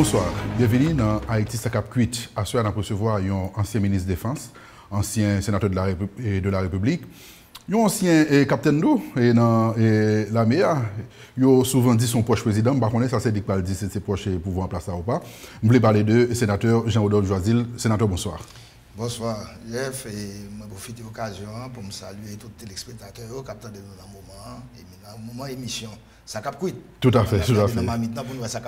Bonsoir, bienvenue dans Haïti Sakap Kuit. À ce soir, nous recevoir un ancien ministre de la Défense, ancien sénateur de la République, un ancien capitaine d'eau dans la MEA. Il a souvent dit son proche président, par contre, ça c'est dit qu'il dit c'est ses proches pouvoir en place ou pas. Je voulais parler de sénateur Jean-Rodolphe Joisil. Sénateur, bonsoir. Bonsoir, Jeff, et je profite de l'occasion pour me saluer tous les téléspectateurs qui ont dans le moment émission. Ça cap quit. Tout à fait, tout à fait. Merci,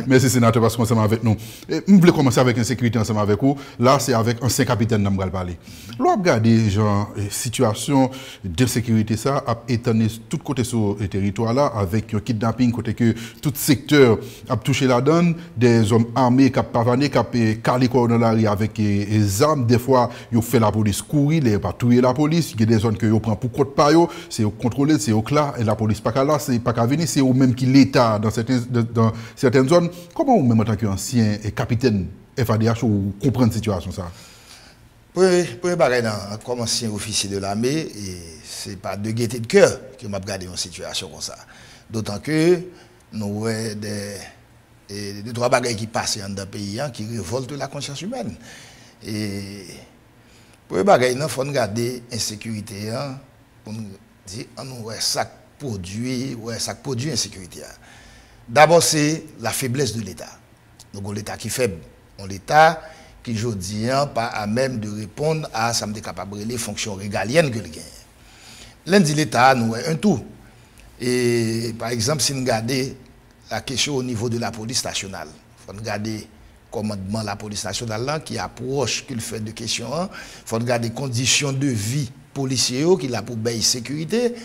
merci sénateur parce qu'on ensemble avec nous. Je voulais commencer avec insécurité ensemble avec vous. Là, c'est avec ancien capitaine que je parler. L'on regarde genre situation d'insécurité ça a étonné tout côté sur le territoire là avec un kidnapping côté que tout secteur a touché la donne, des hommes armés qui pavané qui calé dans la rue avec des armes, des fois ils fait la police courir, les pas tuer la police, il y a des zones que ils prend pour côte pas yo, c'est contrôlé, c'est au clair et la police pas là, c'est pas qu'à venir, c'est au même qui l'État dans certaines zones. Comment vous même en tant qu'ancien et capitaine FADH ou comprendre la situation ça? Pour comme ancien officier de l'armée, ce n'est pas de gaieté de cœur que m'a regardé une situation comme ça. D'autant que nous avons des trois bagages qui passent dans le pays qui révoltent la conscience humaine. Et pour les bagages, il faut regarder l'insécurité pour nous dire ça produit insécurité. D'abord, c'est la faiblesse de l'État. Donc, l'État qui est faible. L'État qui, aujourd'hui, pas à même de répondre à ça me capable les fonctions régaliennes que le gagne. L'un dit l'État, nous un tout. Et par exemple, si nous regardons la question au niveau de la police nationale, il faut regarder le commandement de la police nationale là, qui approche qu'il fait de questions. Il faut regarder les conditions de vie policiers qui a pour bailler sécurité.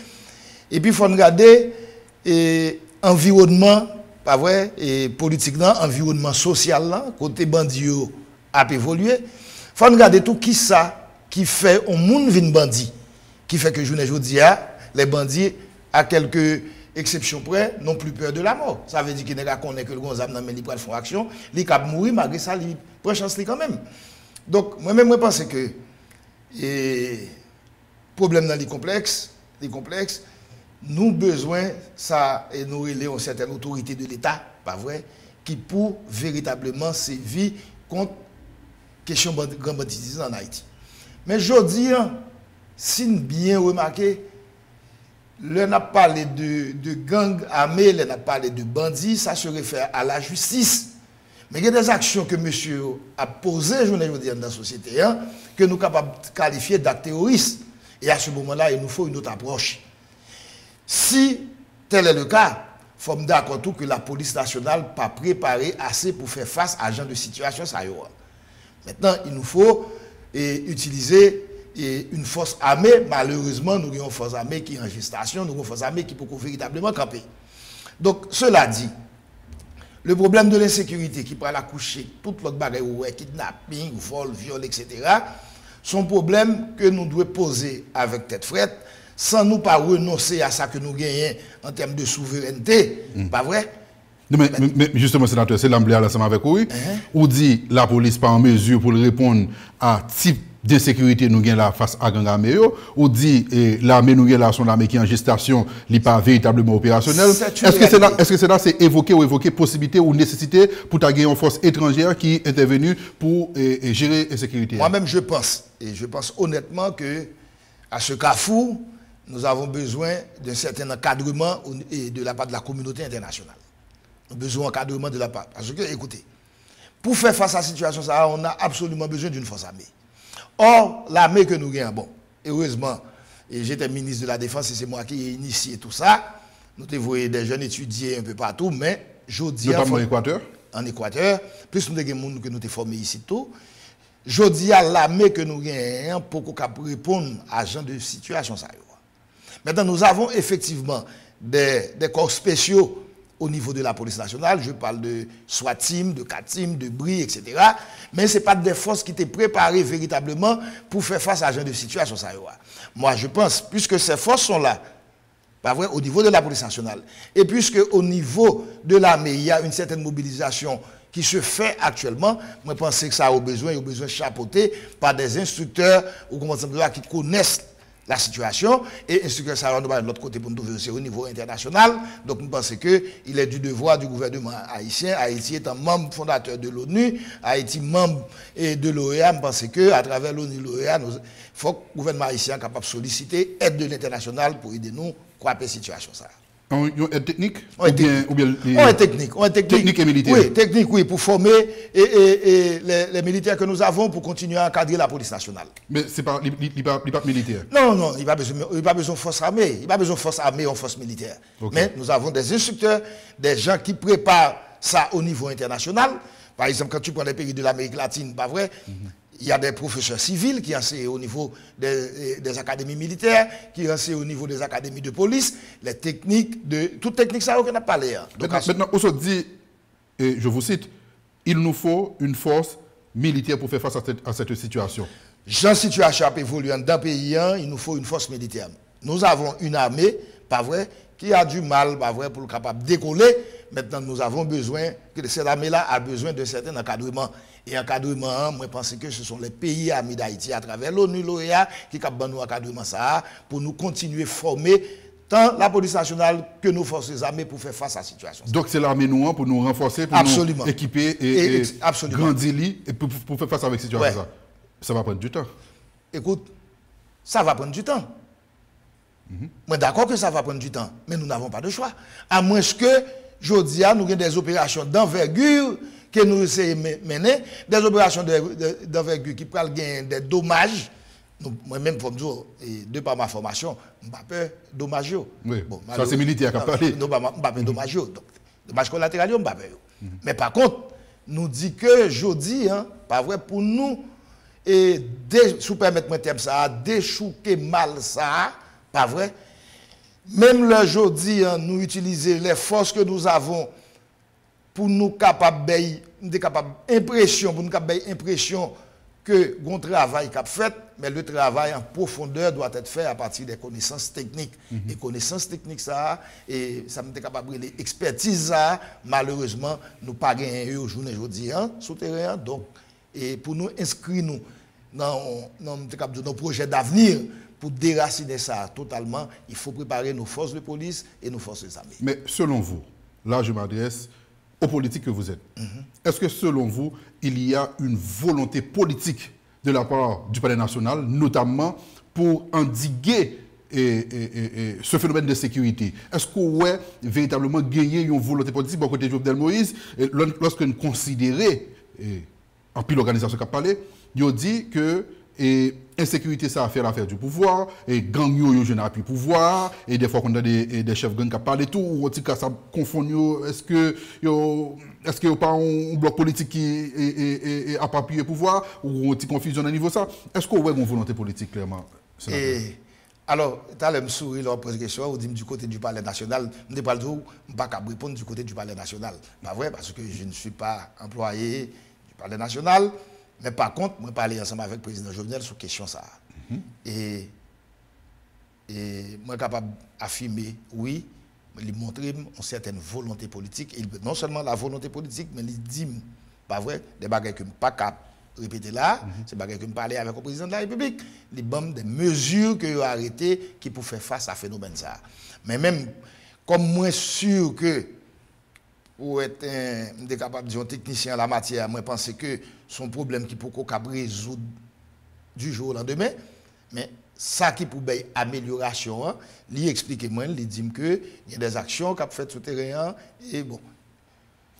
Et puis il faut regarder l'environnement, pas vrai, et politiquement, environnement social là, côté bandit a évolué. Il faut regarder tout qui ça qui fait un monde vin bandit, qui fait que aujourd'hui les bandits à quelques exceptions près n'ont plus peur de la mort. Ça veut dire qu'ils ne connaissent que le gonzame dans les font action, ils cap mourir malgré ça, ils prennent chance quand même. Donc moi-même je pense que le problème dans les complexes, nous besoin ça et nous une certaine autorité de l'État, pas vrai, qui pour véritablement sévir contre question de grand banditisme en Haïti. Mais je dis, si nous bien remarqué, l'on a parlé de gang armé, l'on a parlé de bandits, ça se réfère à la justice. Mais il y a des actions que monsieur a posées, je veux dire, dans la société, que nous sommes capables de qualifier d'actes terroristes. Et à ce moment-là, il nous faut une autre approche. Si tel est le cas, il faut me d'accord tout que la police nationale n'est pas préparée assez pour faire face à ce genre de situation. Maintenant, il nous faut utiliser une force armée. Malheureusement, nous avons une force armée qui est en gestation, nous avons une force armée qui peut véritablement camper. Donc, cela dit, le problème de l'insécurité qui peut accoucher toute l'autre bagaille, kidnapping, vol, viol, etc., sont problèmes que nous devons poser avec tête frette, sans nous pas renoncer à ça que nous gagnons en termes de souveraineté. Pas vrai? Mais justement, sénateur, c'est l'emblème ensemble avec vous. Ou dit la police pas en mesure pour répondre à type d'insécurité nous gagnons là face à gang armé, ou dit l'armée nous gagne là son armée qui est en gestation, n'est pas véritablement opérationnelle. Est-ce que c'est là c'est évoquer possibilité ou nécessité pour ta gagner une force étrangère qui est intervenue pour gérer la sécurité? Moi-même je pense, et je pense honnêtement que à ce carrefour, nous avons besoin d'un certain encadrement de la part de la communauté internationale. Nous avons besoin d'encadrement de la part. Parce que, écoutez, pour faire face à la situation, on a absolument besoin d'une force armée. Or, l'armée que nous gagnons, bon, heureusement, j'étais ministre de la Défense et c'est moi qui ai initié tout ça. Nous avons vu des jeunes étudier un peu partout, mais je dis. Notamment en Équateur? En Équateur. Plus nous avons des gens que nous avons formés ici tout. Je dis à l'armée que nous gagnons pour qu'on répondre à ce genre de situation. Maintenant, nous avons effectivement des corps spéciaux au niveau de la police nationale. Je parle de SWAT-team, de CAT-team, de BRI, etc. Mais ce n'est pas des forces qui étaient préparées véritablement pour faire face à ce genre de situation. Moi, je pense, puisque ces forces sont là, pas vrai, au niveau de la police nationale, et puisque au niveau de l'armée, il y a une certaine mobilisation qui se fait actuellement, moi, je pense que ça a besoin de chapeauter par des instructeurs ou comment ça qui connaissent la situation et instructeur ça de l'autre côté pour nous trouver aussi au niveau international. Donc nous pensons que il est du devoir du gouvernement haïtien. Haïti est un membre fondateur de l'ONU, Haïti membre de l'OEA. Nous pensons que à travers l'ONU, l'OEA, il faut que le gouvernement haïtien soit capable de solliciter aide de l'international pour aider nous à la situation ça. On est technique On est technique. On est technique. Technique et militaire. Oui, technique, oui, pour former les militaires que nous avons pour continuer à encadrer la police nationale. Mais c'est pas, il pas militaire. Non, il n'y a pas besoin de force armée. Il n'y a pas besoin de force armée ou force militaire. Okay. Mais nous avons des instructeurs, des gens qui préparent ça au niveau international. Par exemple, quand tu prends les pays de l'Amérique latine, pas vrai, il y a des professeurs civils qui enseignent au niveau des académies militaires, qui enseignent au niveau des académies de police, les techniques, toute technique, ça, on a parlé. Hein. Donc, maintenant, on se dit, et je vous cite, il nous faut une force militaire pour faire face à cette situation. Dans situation évoluant dans le pays, il nous faut une force militaire. Nous avons une armée, pas vrai, qui a du mal, pas vrai, pour le capable de décoller. Maintenant, nous avons besoin, que cette armée-là a besoin de certains encadrements. Et encadrement, moi, je pense que ce sont les pays amis d'Haïti, à travers l'ONU, l'OEA, qui ont nous encadrement ça, pour nous continuer à former tant la police nationale que nos forces armées pour faire face à la situation. Donc, c'est l'armée noire pour nous renforcer, pour nous équiper et grandir et pour faire face à la situation. Ouais. Ça va prendre du temps. Écoute, ça va prendre du temps. Moi, d'accord que ça va prendre du temps, mais nous n'avons pas de choix. À moins que, je dis, nous avons des opérations d'envergure que nous essayons de mener, des opérations d'envergure qui prennent des dommages. Moi-même, pour me dire, de par ma formation, je n'ai pas peur de dommages. Oui, bon, ça c'est militaire qui a parlé. Je n'ai pas peur de dommages. Dommages collatéraux, je n'ai pas peur. Mais par contre, nous dit que, je dis, pas vrai, pour nous, et sous permettre mon terme ça, déchouquer mal ça, pas vrai. Même le jeudi, nous utilisons les forces que nous avons pour nous capables impression, pour nous capables impression que le travail qu'a fait, mais le travail en profondeur doit être fait à partir des connaissances techniques. Les connaissances techniques ça, et ça me capable de l'expertise ça, malheureusement, nous pas gagné aujourd'hui jeudi sur terrain, donc et pour nous inscrire nous dans nos projets d'avenir. Pour déraciner ça totalement, il faut préparer nos forces de police et nos forces armées. Mais selon vous, là je m'adresse aux politiques que vous êtes, est-ce que selon vous, il y a une volonté politique de la part du palais national, notamment pour endiguer ce phénomène de sécurité? Est-ce qu'on a véritablement gagné une volonté politique pour côté de Jovenel Moïse lorsque nous considérons, en pile l'organisation qui a parlé, il dit que insécurité, ça a fait l'affaire du pouvoir, et gang yo je n'ai plus pouvoir, et des fois qu'on a des chefs gang qui parlent et tout, ou en tout cas ça confond, est-ce que y a pas un bloc politique qui a pas appuyé le pouvoir, ou une confusion à niveau ça? Est-ce qu'on a une volonté politique clairement? Alors, tu as me sourire leur pose question, ou dit du côté du palais national, je ne pas répondre du côté du palais national. Pas vrai, parce que je ne suis pas employé du palais national. Mais par contre, moi, parler ensemble avec le président Jovenel sur la question ça. Et moi, je suis capable d'affirmer, oui, il montre une certaine volonté politique. Et non seulement la volonté politique, mais il dit, pas vrai, des bagages que je ne peux pas répéter là, c'est des bagages que je parler avec le président de la République. Il y a des mesures que a arrêtées qui pour faire face à ce phénomène ça. Mais même, comme moi, sûr que pour être capable de dire un technicien en la matière, moi je pense que son problème qui peut résoudre du jour au lendemain, mais ça qui peut être amélioration, lui explique moi, lui dit que il y a des actions qu'a faites sur le terrain et bon.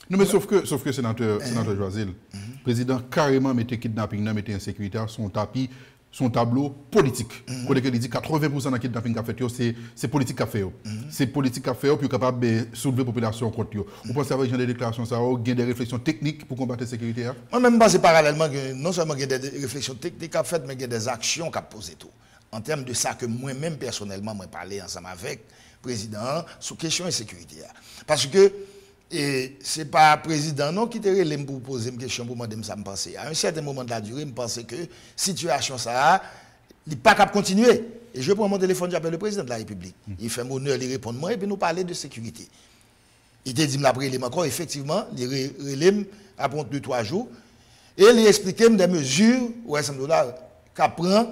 Non mais sauf que sénateur Joisel, le président carrément mettait kidnapping, mettait insécurité son tableau politique. Quand il dit 80% de kidnapping qu'a fait, c'est politique qu'a fait. C'est politique qu'a fait pour capable de soulever la population contre eux. Vous pensez avec des déclarations, ça il y a des réflexions techniques pour combattre la sécurité? Moi-même, c'est parallèlement que non seulement il y a des réflexions techniques qu'a fait, mais il y a des actions qu'a posées tout. En termes de ça que moi-même, personnellement, moi parlé ensemble avec le président sur question de sécurité. Parce que et ce n'est pas le président non, qui te pour poser une question pour moi de me penser. À un certain moment de la durée, je pense que la situation, ça n'est pas capable de continuer. Et je prends mon téléphone, j'appelle le président de la République. Il fait mon honneur, il répond moi et puis nous parler de sécurité. Il te dit après, il encore, effectivement, il relève après 2-3 jours. Et il explique des mesures, ouais, ça me donne qu'à prendre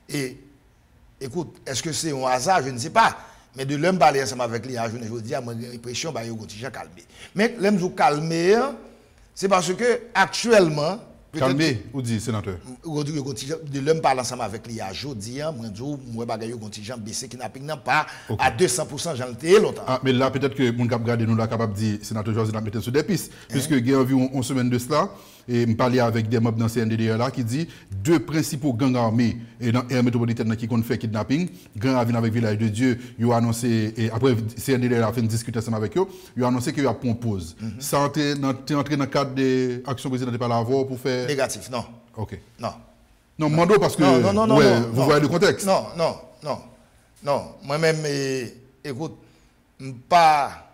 et écoute, est-ce que c'est un hasard? Je ne sais pas. Mais de l'homme parler ensemble avec lui, je dis, moi, j'ai l'impression que je suis calmé. Mais l'homme vous calmer, c'est parce que actuellement. Calmé, ou dit, sénateur? De l'homme parle ensemble avec lui, je dis, moi, je contingent baissé qui n'a pas à 200%, j'en ai longtemps. Ah, mais là, peut-être que mon cap garde nous là capable de dire, sénateur Georges, de mettre sur des pistes. Puisque il y a environ 11 semaines de cela, et je parlais avec des membres dans CNDDR là qui dit deux principaux gangs armés et dans l'aire métropolitaine qui ont fait kidnapping, gang à venir avec Village de Dieu, ils ont annoncé, et après CNDDR a fait une discussion ensemble avec eux, ils ont annoncé qu'il y a une pause. Ça entré dans le cadre des actions présidentielles par la voie pour faire. Négatif, non. Ok. Non. Non, Mando parce que vous voyez le contexte. Non. Moi-même, écoute, je ne pas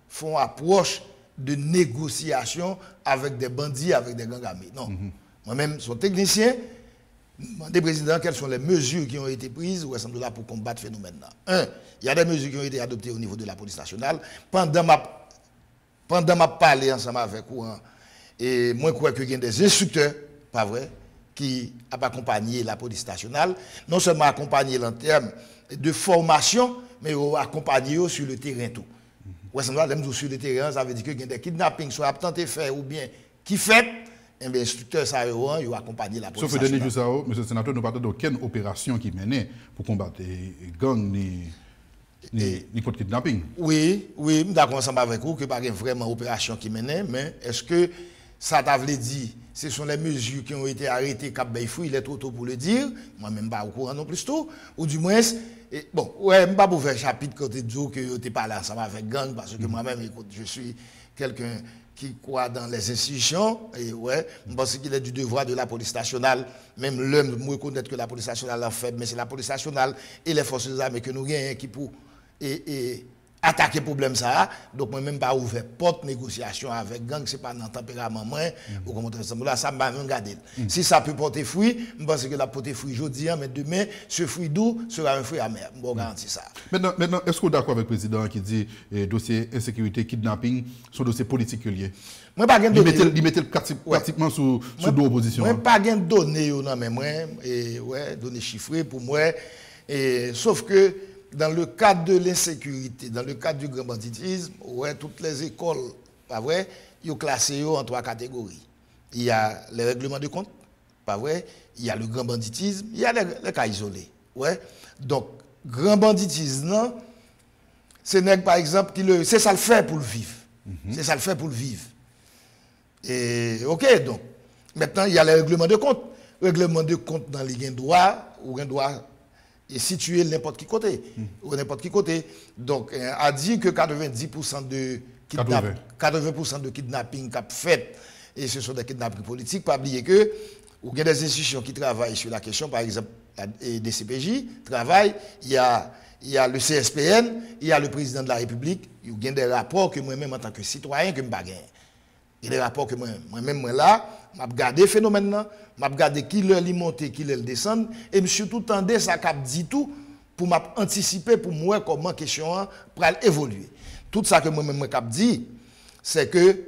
faire approche de négociation avec des bandits, avec des gangs armés. Non. Moi-même, je suis technicien. Des présidents, quelles sont les mesures qui ont été prises ou là pour combattre ce phénomène-là? Un, il y a des mesures qui ont été adoptées au niveau de la police nationale. Pendant ma parler ensemble avec vous, et moi, je crois qu'il y a des instructeurs, pas vrai, qui ont accompagné la police nationale, non seulement accompagné en termes de formation, mais accompagné sur le terrain tout. Sur le terrain, ça veut dire qu'il y a des kidnappings, soit tenté faire ou bien qui fait, et bien instructeurs, ça a accompagné la police nationale. Sauf que dernier jour, monsieur le sénateur, nous parlons d'aucune opération qui menait pour combattre les gangs ni contre kidnapping. Oui, je suis d'accord ensemble avec vous que pas vraiment opération qui menait, mais est-ce que ça t'avait dit, ce sont les mesures qui ont été arrêtées, il est trop tôt pour le dire, moi-même pas au courant non plus tout, ou du moins, bon, ouais, je ne vais pas faire chapitre côté de Joe que tu n'es pas là ensemble avec gang, parce que moi-même, écoute, je suis quelqu'un qui croit dans les institutions, et ouais, je pense qu'il est du devoir de la police nationale, même l'homme, moi, reconnaître que la police nationale est faible, mais c'est la police nationale et les forces armées que nous gagnons qui pour attaquer le problème ça. Donc moi même pas ouvert porte négociation avec gang, c'est pas dans tempérament moi ou comment là ça m'a regardé. Si ça peut porter fruit, je pense que la porter fruit aujourd'hui, mais demain ce fruit doux sera un fruit amer. Bon garantie ça. Maintenant est-ce que vous êtes d'accord avec le président qui dit dossier insécurité, kidnapping sont dossiers politiques liés? Moi pas gain données. Il mettait pratiquement sous deux oppositions. Moi pas gain données non mais moi données chiffrées pour moi sauf que dans le cadre de l'insécurité, dans le cadre du grand banditisme, toutes les écoles, pas vrai, ils sont classées en trois catégories. Il y a les règlements de compte, pas vrai, il y a le grand banditisme, il y a les cas isolés. Ouais. Donc, grand banditisme, non, c'est par exemple, c'est ça le fait pour le vivre. C'est ça le fait pour le vivre. Et, ok, donc, maintenant, il y a les règlements de compte. Règlement de compte dans les droits, ou un droit et situé n'importe qui côté. Ou n'importe qui côté. Donc, a dit que 90% de kidnapping qu'a fait, et ce sont des kidnappings politiques, pas oublier que, il y a des institutions qui travaillent sur la question, par exemple, des CPJ travaillent, il y a le CSPN, il y a le président de la République, il y a des rapports que moi-même en tant que citoyen, que je ne pas gagner. Il y a des rapports que moi-même là, je regarde le phénomène, je regarde qui leur monte, qui leur descend, et je suis tout tendé ça cap dit tout pour m'anticiper pour moi comment la question pour évoluer. Tout ça que moi-même cap dit, c'est que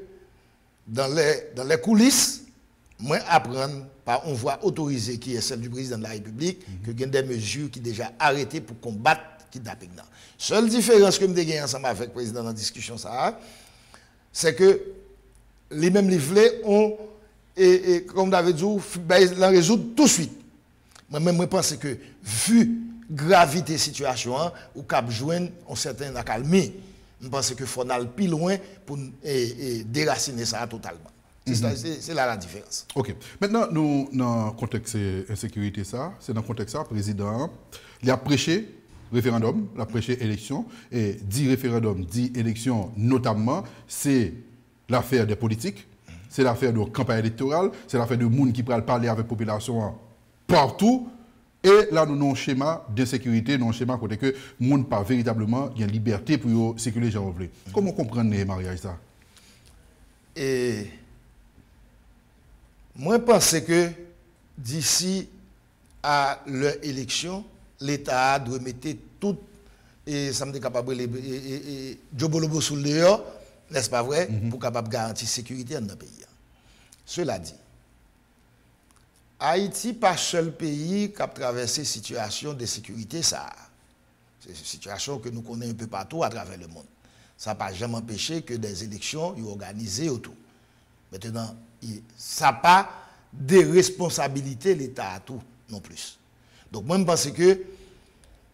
dans les coulisses, moi apprendre par une voie autorisée qui est celle du président de la République, que il y a des mesures qui sont déjà arrêtées pour combattre le kidnapping. Seule différence que je me ensemble avec le président dans la discussion, c'est que les mêmes livrets ont, et comme vous avez dit, l'en résoudre tout de suite. Moi-même, je pense que, vu la gravité de la situation, ou cap joindre un certain accalmie, je pense qu'il faut aller plus loin pour déraciner ça totalement. C'est là la différence. Ok. Maintenant, nous, dans le contexte insécurité, c'est dans le contexte ça, le président, il a prêché référendum, il a prêché élection, et dit référendum, dit élection, notamment, c'est l'affaire des politiques, c'est l'affaire de campagne électorale, c'est l'affaire de monde qui peut parler avec la population partout. Et là, nous avons un schéma d'insécurité, nous avons un schéma côté que le monde pas véritablement il y a liberté pour sécuriser les gens. Comment comprendre les mariages ça? Et moi, je pense que d'ici à l'élection, l'État doit mettre tout, et ça me dit capable de Jobolobo sous le dehors, n'est-ce pas vrai, pour capable garantir la sécurité dans le pays. Cela dit, Haïti pas seul pays qui a traversé situation de sécurité ça. C'est une situation que nous connaissons un peu partout à travers le monde. Ça n'a pas jamais empêché que des élections soient organisées autour. Maintenant, ça n'a pas de responsabilité l'État à tout non plus. Donc moi je pense que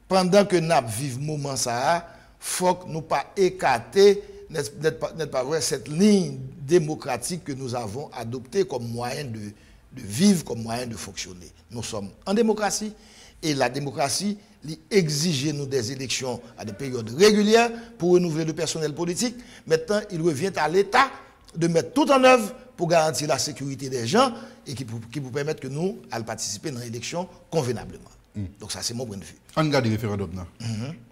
pendant que nous vivons ce moment ça, il faut que nous pas écarter n'est pas vrai cette ligne démocratique que nous avons adoptée comme moyen de vivre, comme moyen de fonctionner. Nous sommes en démocratie et la démocratie exige nous des élections à des périodes régulières pour renouveler le personnel politique. Maintenant, il revient à l'État de mettre tout en œuvre pour garantir la sécurité des gens et qui vous permettre que nous allons participer dans l'élection convenablement. Donc ça, c'est mon point de vue. On regarde le référendum.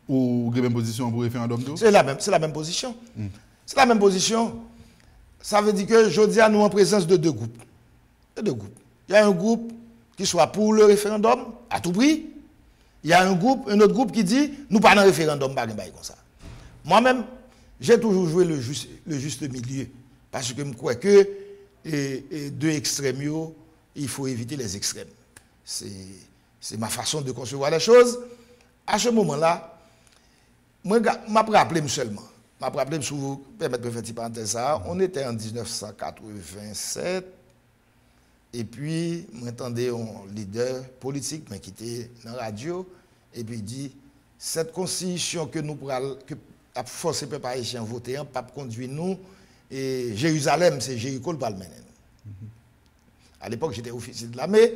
Ou vous avez une position pour le référendum? C'est la même position. C'est la même position. Ça veut dire que je dis à nous en présence de deux groupes. Il y a un groupe qui soit pour le référendum à tout prix. Il y a un autre groupe qui dit nous pas dans le référendum, pas comme ça. Moi-même, j'ai toujours joué le juste milieu. Parce que je crois que deux extrêmes, il faut éviter les extrêmes. C'est ma façon de concevoir les choses. À ce moment-là, moi, je me rappelle seulement. Je me rappelle, si vous permettez de faire une petite parenthèse, on était en 1987. Et puis, j'entendais un leader politique qui était dans la radio. Et puis, il dit cette constitution que nous avons forcé les peuple haïtien à voter, pas conduire nous. Et Jérusalem, c'est Jéricho le Palmenen. À l'époque, j'étais officier de l'armée.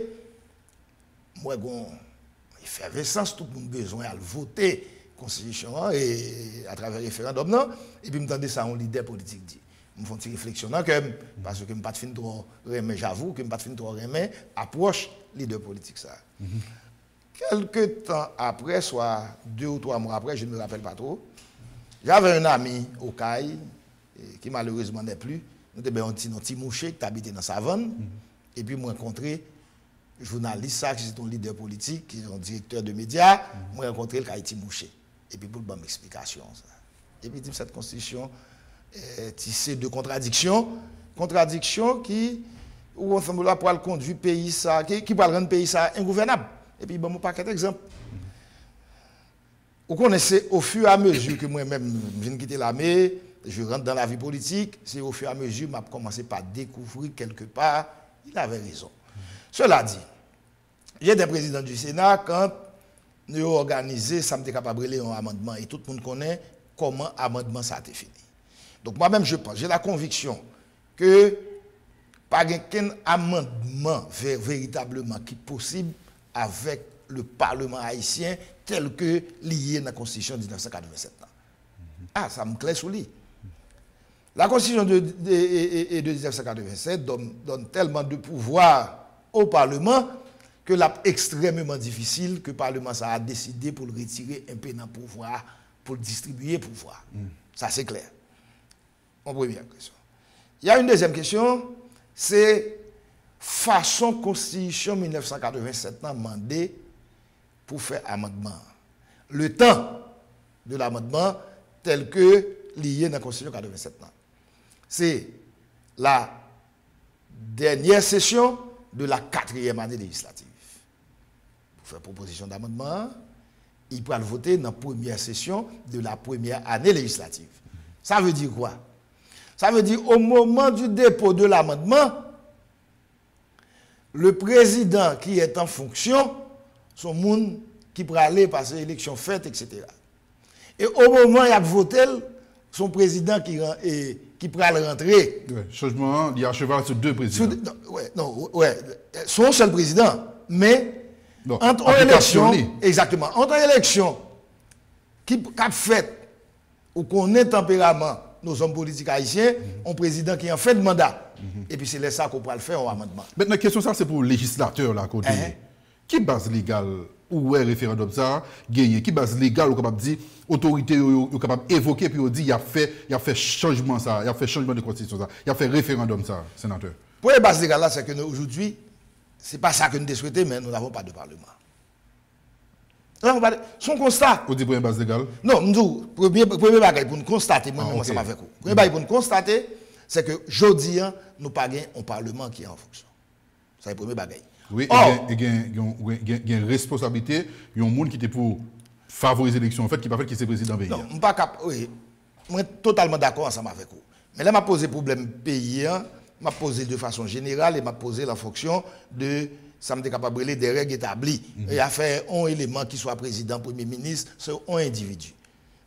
Moi, il fait effervescence, tout le monde a besoin de voter la Constitution et à travers le référendum. Non? Et puis, je me ça, un leader politique dit. Je me fais une réflexion parce que je ne suis pas trop remet, j'avoue que je ne suis pas trop remet, approche leader politique. Ça. Quelques temps après, soit 2 ou 3 mois après, je ne me rappelle pas trop, j'avais un ami au CAI qui malheureusement n'est plus. Nous avons un petit mouché qui habitait dans Savane. Et puis, je rencontré un journaliste, qui est un leader politique, qui est un directeur de médias. Je rencontré le Haïti Mouché. Et puis, pour le bonne explication. Et puis, il dit cette constitution tissée de contradictions. Contradictions qui, où on va pouvoir conduire le pays, ça, qui va rendre le pays ça ingouvernable. Et puis, bon, je vais pas d'exemple. Vous connaissez, au fur et à mesure que moi-même, je viens de quitter l'armée, je rentre dans la vie politique, c'est au fur et à mesure que je commencé par découvrir quelque part, il avait raison. Cela dit, j'étais président du Sénat quand nous avons organisé, ça me capable de un amendement et tout le monde connaît comment l'amendement ça a été fini. Donc moi-même, je pense, j'ai la conviction que pas qu'un amendement véritablement qui est possible avec le Parlement haïtien tel que lié dans la Constitution de 1987. Ah, ça me claire sous lui. La Constitution de 1987 donne tellement de pouvoir au Parlement que c'est extrêmement difficile que le Parlement ça a décidé pour le retirer un peu dans le pouvoir, pour le distribuer le pouvoir. Ça, c'est clair. Mon première question. Il y a une deuxième question, c'est façon Constitution 1987 demandé pour faire amendement. Le temps de l'amendement tel que lié dans la Constitution 87. C'est la dernière session de la 4e année législative. Pour faire proposition d'amendement, il peut le voter dans la première session de la première année législative. Ça veut dire quoi? Ça veut dire au moment du dépôt de l'amendement, le président qui est en fonction, son monde qui peut aller passer l'élection faite, etc. Et au moment où il a voté, son président qui peut rentrer. Ouais, changement, il y a cheval sur 2 présidents. Son seul président, mais entre élection, exactement, entre élection qui a fait ou qu'on est tempérament, nos hommes politiques haïtiens, un président qui est en fin de mandat. Et puis c'est là ça qu'on peut le faire en amendement. Maintenant, la question, ça, c'est pour le législateur, là, côté. Qui base légale ou est référendum ça, gagné? Qui base légale ou capable de dire, autorité ou capable d'évoquer, puis on dit, il a fait changement ça, il a fait changement de constitution ça, il a fait référendum ça, sénateur? Pour la base légale là, c'est que aujourd'hui, ce n'est pas ça que nous souhaitons, mais nous n'avons pas de parlement. Son constat. Vous dites pour une base légale? Non, nous, premier bagage pour nous constater, moi-même, ensemble avec vous. Premier bagage pour nous constater, c'est que aujourd'hui, nous n'avons pas un parlement qui est en fonction. C'est le premier bagage. Oui, il y a une responsabilité, il y a un monde qui était pour favoriser l'élection, en fait, qui pas fait qui c'est président pays. Non, oui, je suis totalement d'accord ensemble avec vous. Mais là, je posé problème pays, je posé de façon générale et je posé en fonction de ça me capable des règles établies. Il y a fait un élément qui soit président, premier ministre, c'est un individu.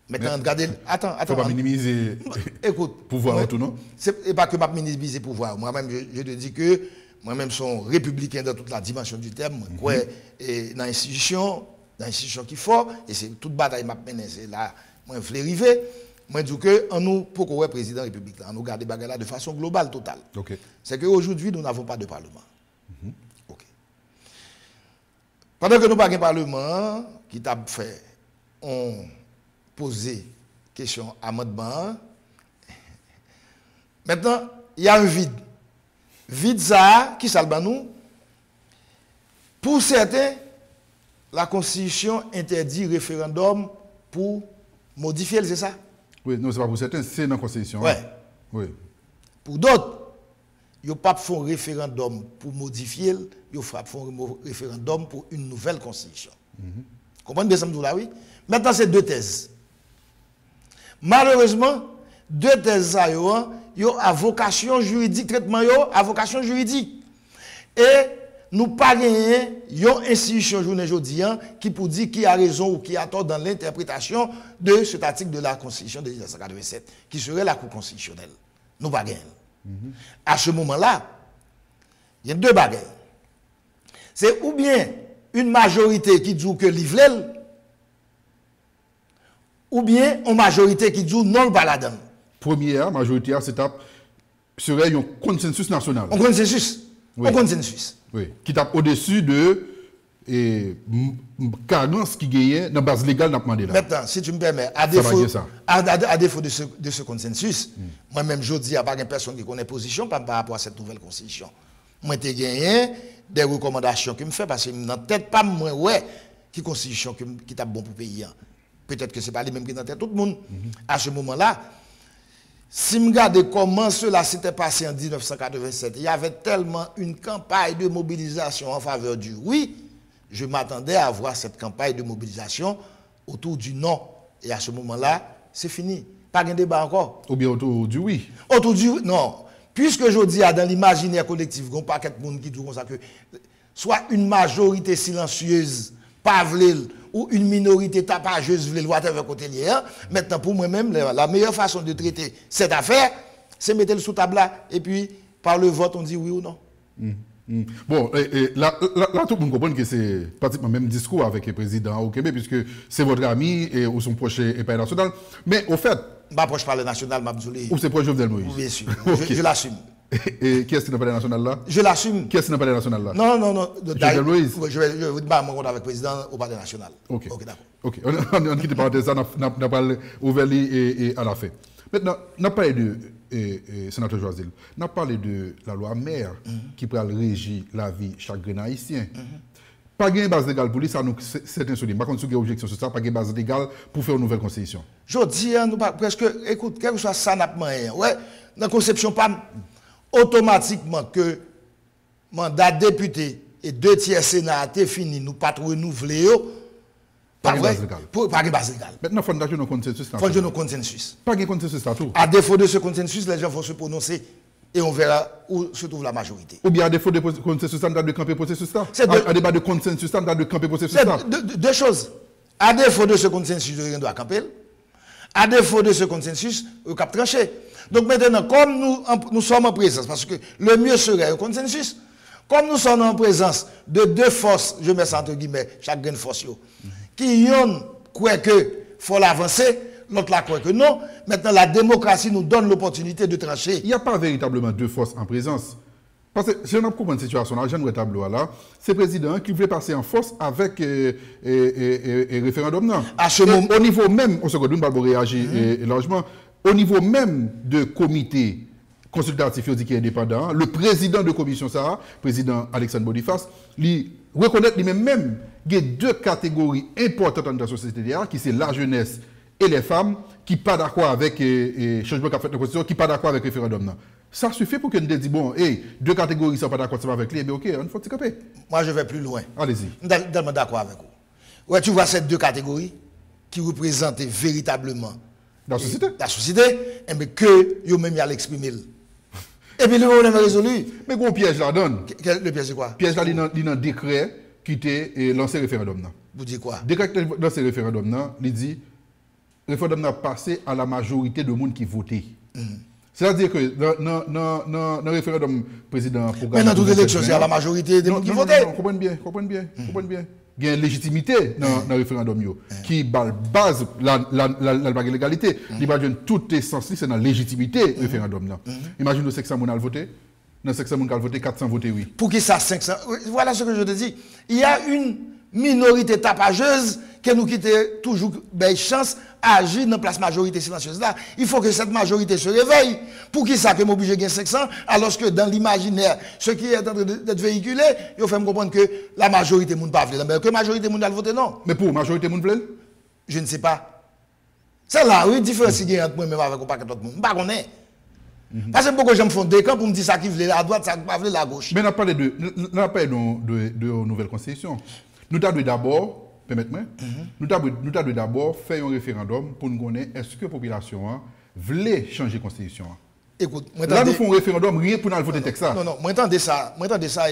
Maintenant, regardez, attends. Il ne faut pas minimiser le pouvoir, tout, non? C'est pas que je minimiser le pouvoir. Moi-même, je te dis que moi-même, je suis républicain dans toute la dimension du terme. Moi, dans l'institution qui est forte, et c'est toute bataille que je mène, c'est là, moi, je veux arriver. Moi, je dis que nous, pourquoi le président de la République, on nous garde les bagages là de façon globale, totale. Okay. C'est qu'aujourd'hui, nous n'avons pas de parlement. Okay. Pendant que nous n'avons pas de parlement, qui t'a fait, on posé question à amendement. Maintenant, il y a un vide. Vide ça, qui salve nous? Pour certains, la Constitution interdit référendum pour modifier, c'est ça? Oui, non, c'est pas pour certains, c'est dans la Constitution. Oui. Oui. Pour d'autres, ils n'ont pas fait un référendum pour modifier, ils ont fait un référendum pour une nouvelle Constitution. Comprenez bien ça, là, oui? Maintenant, c'est deux thèses. Malheureusement, deux thèses, ils ont à vocation juridique, traitement à vocation juridique. Et nous pas gagné une institution aujourd'hui qui pour dire qui a raison ou qui a tort dans l'interprétation de cet article de la Constitution de 1987, qui serait la Cour constitutionnelle. Nous pas gagné. À ce moment-là, il y a deux bagages. C'est ou bien une majorité qui dit que l'ivlel, ou bien une majorité qui dit non le baladin. Première majorité, serait un consensus national. Un consensus. Oui. Un consensus. Oui. Qui tape au-dessus de carence qui gagne dans la base légale n'a demandé là. Maintenant, si tu me permets, à défaut de ce consensus, moi-même, je dis, il n'y a pas de personne qui connaît position par rapport à cette nouvelle constitution. Moi, j'ai gagné des recommandations que je me fais parce que je n'ai peut-être pas moi, ouais, qui constitution qui est bon pour le pays. Peut-être que ce n'est pas les mêmes qui sont dans tête tout le monde. À ce moment-là, si je regarde comment cela s'était passé en 1987, il y avait tellement une campagne de mobilisation en faveur du oui, je m'attendais à voir cette campagne de mobilisation autour du non. Et à ce moment-là, c'est fini. Pas de débat encore. Ou bien autour du oui. Autour du oui, non. Puisque je dis dans l'imaginaire collectif, il y a un paquet de monde qui dit ça que soit une majorité silencieuse, pas v'lil, ou une minorité tapageuse, v'lil, whatever côté lié. Maintenant, pour moi-même, la meilleure façon de traiter cette affaire, c'est mettre le sous table là, et puis, par le vote, on dit oui ou non. Bon, là, tout le monde comprend que c'est pratiquement le même discours avec le président au Québec, puisque c'est votre ami et ou son proche et pas national. Mais au fait. Je m'approche par le national, Mabzoulé. Ou c'est proche Jovenel Moïse? Bien sûr, je l'assume. Et qui est-ce qui n'a pas le national là? Je l'assume. Qui est-ce qui n'a pas le national là? Non. Jovenel Moïse? Je vais vous dire mon compte avec le président au palais national. Ok, d'accord. Ok, on quitte parenthèse, ça, on n'a pas ouvert et à la fin. Maintenant, on a parlé de, sénateur Joisel, on a parlé de la loi mère qui peut régir la vie chaque haïtien. Pas de base légale pour lui, ça nous c'est insolite. Par contre, si vous avez objection sur ça, pas de base légale pour faire une nouvelle constitution. Je dis, nous pas presque, écoute, quel que soit ça, n'a pas rien. Ouais, dans la conception, pas automatiquement que mandat député et 2/3 Sénat a fini, nous pas renouveler. Pas de base légale. Pas de base légale. Maintenant, il faut que nous un consensus. Il faut que nous un consensus. Pas de consensus là tout. À défaut de ce consensus, les gens vont se prononcer. Et on verra où se trouve la majorité. Ou bien à défaut de consensus, on doit de camper processus là. À débat de consensus, on doit de camper processus là. Deux choses. À défaut de ce consensus, on doit camper. À défaut de ce consensus, on doit trancher. Donc maintenant, comme nous sommes en présence, parce que le mieux serait un consensus, comme nous sommes en présence de deux forces, je mets ça entre guillemets, chaque grande force, qui ont quoi que faut l'avancer, l'autre là croit que non. Maintenant, la démocratie nous donne l'opportunité de trancher. Il n'y a pas véritablement deux forces en présence. Parce que je n'ai pas compris une situation là, j'ai un tableau là. C'est le président qui voulait passer en force avec le référendum. Non. Au niveau même, on se retrouve pas réagir largement, au niveau même de comité consultatif qui est indépendant, le président de commission ça, président Alexandre Boniface, lui reconnaît lui-même qu'il y a deux catégories importantes dans la société qui c'est la jeunesse et les femmes qui ne sont pas d'accord avec le changement qu'a fait la Constitution, qui ne sont pas d'accord avec le référendum. Ça suffit pour que nous disions, bon, hey, deux catégories ne sont pas d'accord avec lui, mais ok, on faut camper. Moi, je vais plus loin. Allez-y. Je suis tellement d'accord avec vous. Ouais, tu vois ces deux catégories qui représentent véritablement la société. La société, et bien que eux-mêmes y a l'exprimer. Et puis le problème est résolu. Mais qu'on piège la donne. Le piège c'est quoi? Piège là, il y a un décret qui était lancé référendum. Vous dites quoi? Décret qui était lancé référendum, il dit le référendum a passé à la majorité de monde qui votait. C'est-à-dire que dans le référendum président... Mais dans toute élection, c'est à la majorité des gens qui votent. Non, comprenez bien. Il y a une légitimité dans le référendum qui base la légalité. Il va tout essence, c'est dans la légitimité du référendum. Imagine 500 personnes ont voté. Dans 500 personnes ont voté, 400 voté oui. Pour qui ça 500? Voilà ce que je te dis. Il y a une minorité tapageuse qui nous quitte toujours belle chance à agir dans la place majorité silencieuse là. Il faut que cette majorité se réveille. Pour qui ça que m'oblige à gagner 500 alors que dans l'imaginaire, ce qui est en train d'être véhiculé, il faut me comprendre que la majorité ne pas voter. Mais que la majorité ne voter non. Mais pour la majorité ne veut? Je ne sais pas. C'est là, oui, différence qui est entre moi même avec un paquet d'autres monde. Je ne sais pas. Parce que beaucoup de gens me font des camps pour me dire ça qui veut à droite, ça qui veut à gauche. Mais on a parlé de nouvelle constitution. Nous devons d'abord, permettez-moi, nous devons d'abord faire un référendum pour nous connaître est-ce que la population voulait changer la constitution. Écoute, là nous faisons un référendum rien pour nous voter texte ça. Non, moi entendez ça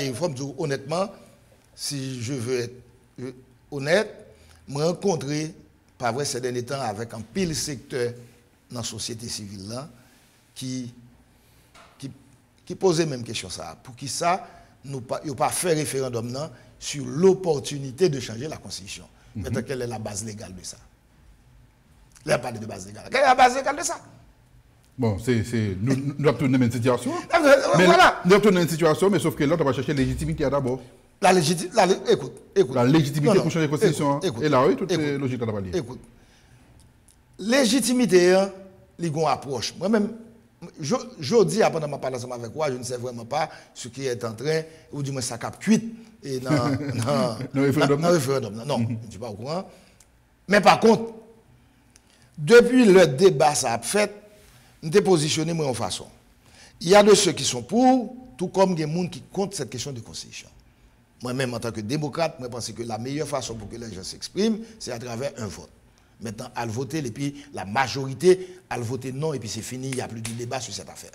et il faut me dire honnêtement, si je veux être honnête, je rencontré pas vrai ces derniers temps avec un pile secteur dans la société civile là qui posait même question ça. Pour qui ça nous pas fait référendum non, sur l'opportunité de changer la constitution. Maintenant, quelle est la base légale de ça? Il n'y a pas de base légale. Quelle est la base légale de ça? Bon, nous devons tourner dans une situation. Voilà. Nous devons tourner dans une situation, mais sauf que là, on va chercher la légitimité d'abord. Écoute. La légitimité pour changer la constitution. Et là, oui, tout est logique à la parler. Écoute. Légitimité, il y a une approche. Moi-même, je dis, pendant ma parole avec toi, je ne sais vraiment pas ce qui est en train, ou du moins ça cap cuite dans le référendum. Non, je ne suis pas au courant. Mais par contre, depuis le débat ça a fait, je suis positionné moi en façon. Il y a de ceux qui sont pour, tout comme il y a des gens qui comptent cette question de constitution. Moi-même, en tant que démocrate, je pense que la meilleure façon pour que les gens s'expriment, c'est à travers un vote. Maintenant, à le voter, et puis la majorité, à le voter non, et puis c'est fini, il n'y a plus de débat sur cette affaire.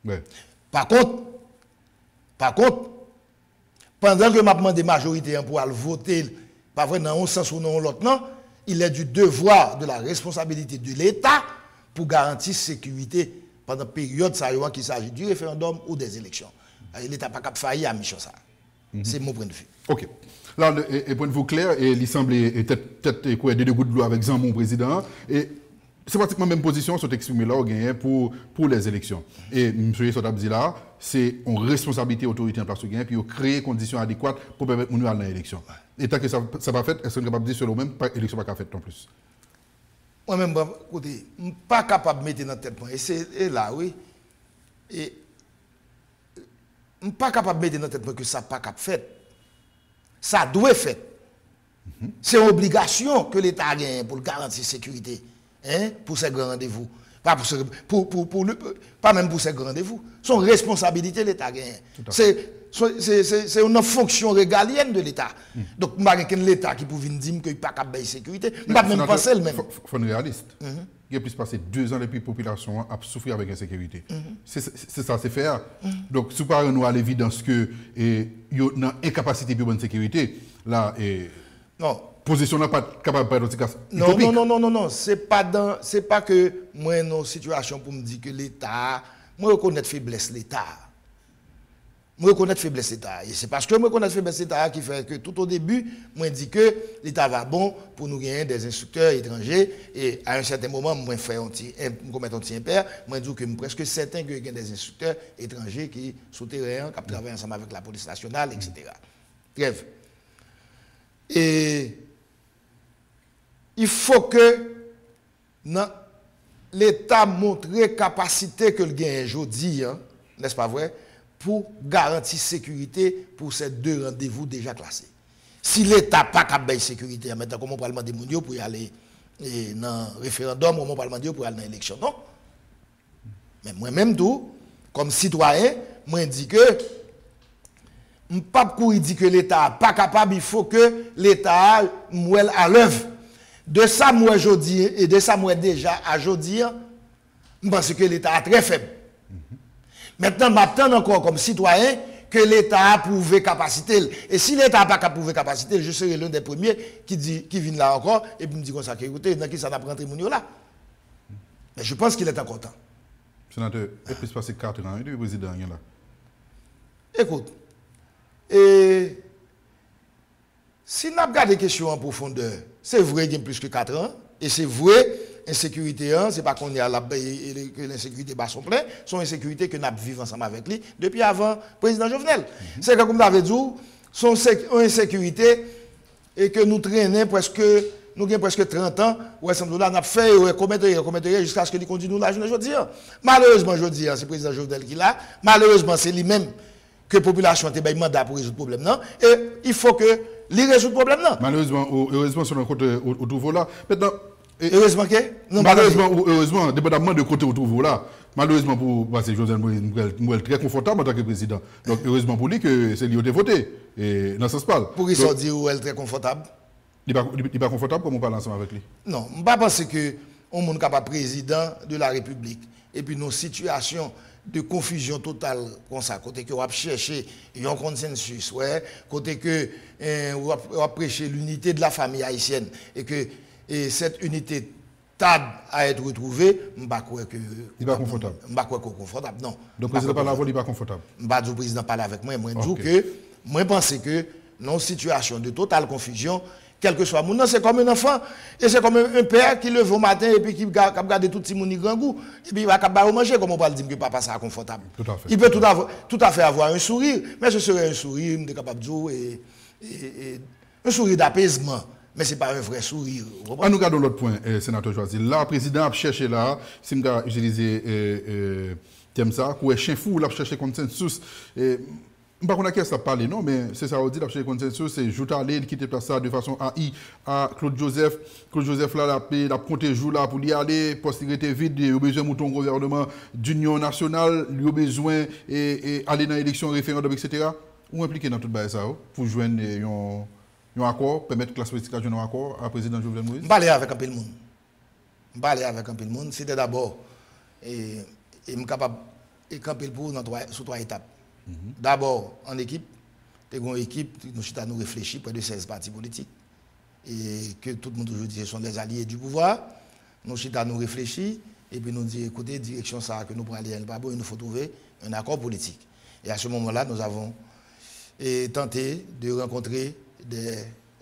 Ouais. Par contre, pendant que je demande des majorités pour le voter, pas vrai dans un sens ou dans l'autre, non, il est du devoir, de la responsabilité de l'État pour garantir sécurité pendant la période qu'il s'agit du référendum ou des élections. L'État n'a pas capable de faillir à mission ça. C'est mon point de vue. OK. Là, et point de vue clair, et il semble peut-être quoi des gouttes de l'eau avec Jean, mon président. Et c'est pratiquement la même position sur exprimé là au gagné pour les élections. Et M. Sotabzi là, c'est une responsabilité autorité en place au gagné, puis créer des conditions adéquates pour permettre nous aller dans l'élection. Et tant que ça va fait, est-ce qu'on est capable de dire sur le même, pas élection pas faite non plus? Moi-même, écoutez, je ne suis pas capable de mettre dans la tête. Et là, oui. Et je ne suis pas capable de mettre dans la tête que ça n'a pas capable de faire. Ça doit être fait. C'est une obligation que l'État a gagné pour garantir la sécurité. Pour ces grands rendez-vous. Pas même pour ces grands rendez-vous. Son responsabilité, l'État a gagné. C'est une fonction régalienne de l'État. Donc, je ne sais pas l'État qui pouvait dire qu'il n'est pas capable de sécurité. Je ne pas même penser le même. Il faut être réaliste. Il y a plus passé 2 ans depuis la population a souffert avec l'insécurité. C'est ça, c'est faire. Donc, si par nous à l'évidence que il y a une incapacité de bonne sécurité, là, non. Position n'est pas capable de faire non. C'est pas que moi, dans une situation pour me dire que l'État, moi, je reconnais faiblesse l'État. Je reconnais faiblesse l'État. Et c'est parce que je reconnais faiblesse l'État qui fait que tout au début, je dis que l'État va bon pour nous gagner des instructeurs étrangers. Et à un certain moment, je fais un petit impair. Je dis que je suis presque certain qu'il y a des instructeurs étrangers qui sont souterrains, qui travaillent ensemble avec la police nationale, etc. Bref. Et il faut que l'État montre la capacité que le gagne aujourd'hui, n'est-ce pas vrai, pour garantir sécurité pour ces 2 rendez-vous déjà classés. Si l'État n'a pas capable de sécurité, maintenant, comment on parle des mondiaux pour y aller dans le référendum, comment on parle pour aller dans l'élection, non. Mais moi-même, tout, comme citoyen, moi dit que pas dit que l'État n'est pas capable, il faut que l'État mouelle à l'œuvre. De ça, moi, je dis, et de ça, moi, déjà, à je dire, je pense que l'État est très faible. Maintenant, je m'attends encore comme citoyen que l'État a prouvé capacité. Et si l'État n'a pas prouvé capacité, je serai l'un des premiers qui vient là encore et puis me dit comme ça, écoutez, dans qui ça n'a pas rentré mon là. Mais je pense qu'il est encore temps. Sénateur, il peut se passer 4 ans, il est président là. Écoute, et si nous regardons des questions en profondeur, c'est vrai qu'il y a plus que 4 ans, et c'est vrai, insécurité, c'est pas qu'on y a que l'insécurité bat son plein, son insécurité que nous vivons ensemble avec lui depuis avant le président Jovenel. C'est que, comme vous avez dit, son insécurité et que nous traînons presque, nous avons presque 30 ans, où nous avons fait, commettre jusqu'à ce que nous continuons la journée aujourd'hui. Malheureusement, aujourd'hui, c'est le président Jovenel qui l'a, malheureusement, c'est lui-même que la population a un mandat pour résoudre le problème. Non? Et il faut que lui résoudre le problème. Non? Malheureusement, heureusement, sur le côté au trouveau là. Maintenant, heureusement que non, malheureusement, heureusement, dépendamment de côté au trouveau là. Malheureusement, pour Joseph Moïse, nous est très confortable en tant que président. Donc, heureusement pour lui que c'est lui qui a voté. Et dans ce sens, pour qu'il soit dit où elle est très confortable. Il n'est pas confortable comme on parle ensemble avec lui. Non, je ne pense pas que on est capable président de la République. Et puis, nos situations de confusion totale comme ça, côté que on va chercher un consensus, ouais, côté que on va prêcher l'unité de la famille haïtienne et que cette unité tarde à être retrouvée, je ne pense pas que il n'est pas confortable. Je ne pense pas que confortable, non. Donc le président parle avec, il n'est pas confortable. Je ne pense pas que le président parle avec moi, moi dis que moi pense que dans une situation de totale confusion, quel que soit mon nom, c'est comme un enfant. Et c'est comme un père qui lève au matin et puis qui regarde tout le monde grand goût. Et puis il va manger, comme on va dire que papa ça confortable. Tout à fait. Il peut tout à fait avoir un sourire, mais ce serait un sourire, je suis capable de dire, un sourire d'apaisement. Mais ce n'est pas un vrai sourire. Nous regardons l'autre point, sénateur Choisi. Là, le président a cherché là, si je vais utiliser thème ça, pour chien fou, il a cherché consensus. Je ne sais pas qui ça parle, non, mais c'est ça, on dit, le consensus, c'est Joutalé qui était placé de façon AI à Claude Joseph. Claude Joseph, là, il a compté jour là pour y aller, postérité vide, il a besoin de mouton gouvernement d'union nationale, il a besoin d'aller dans l'élection, référendum, etc. Ou impliqué dans tout ça, pour joindre un accord, permettre que la classe politique joue un accord à président Jovenel Moïse? Je parle avec un peu de monde. Je parle avec un peu de monde. C'était d'abord, et je suis capable de camper pour sur 3 étapes. D'abord, en équipe, nous nous réfléchissons près de 16 partis politiques et que tout le monde aujourd'hui sont les alliés du pouvoir. Nous réfléchissons et puis nous disons, écoutez, direction ça que nous prenons aller, il nous faut trouver un accord politique. Et à ce moment-là, nous avons tenté de rencontrer des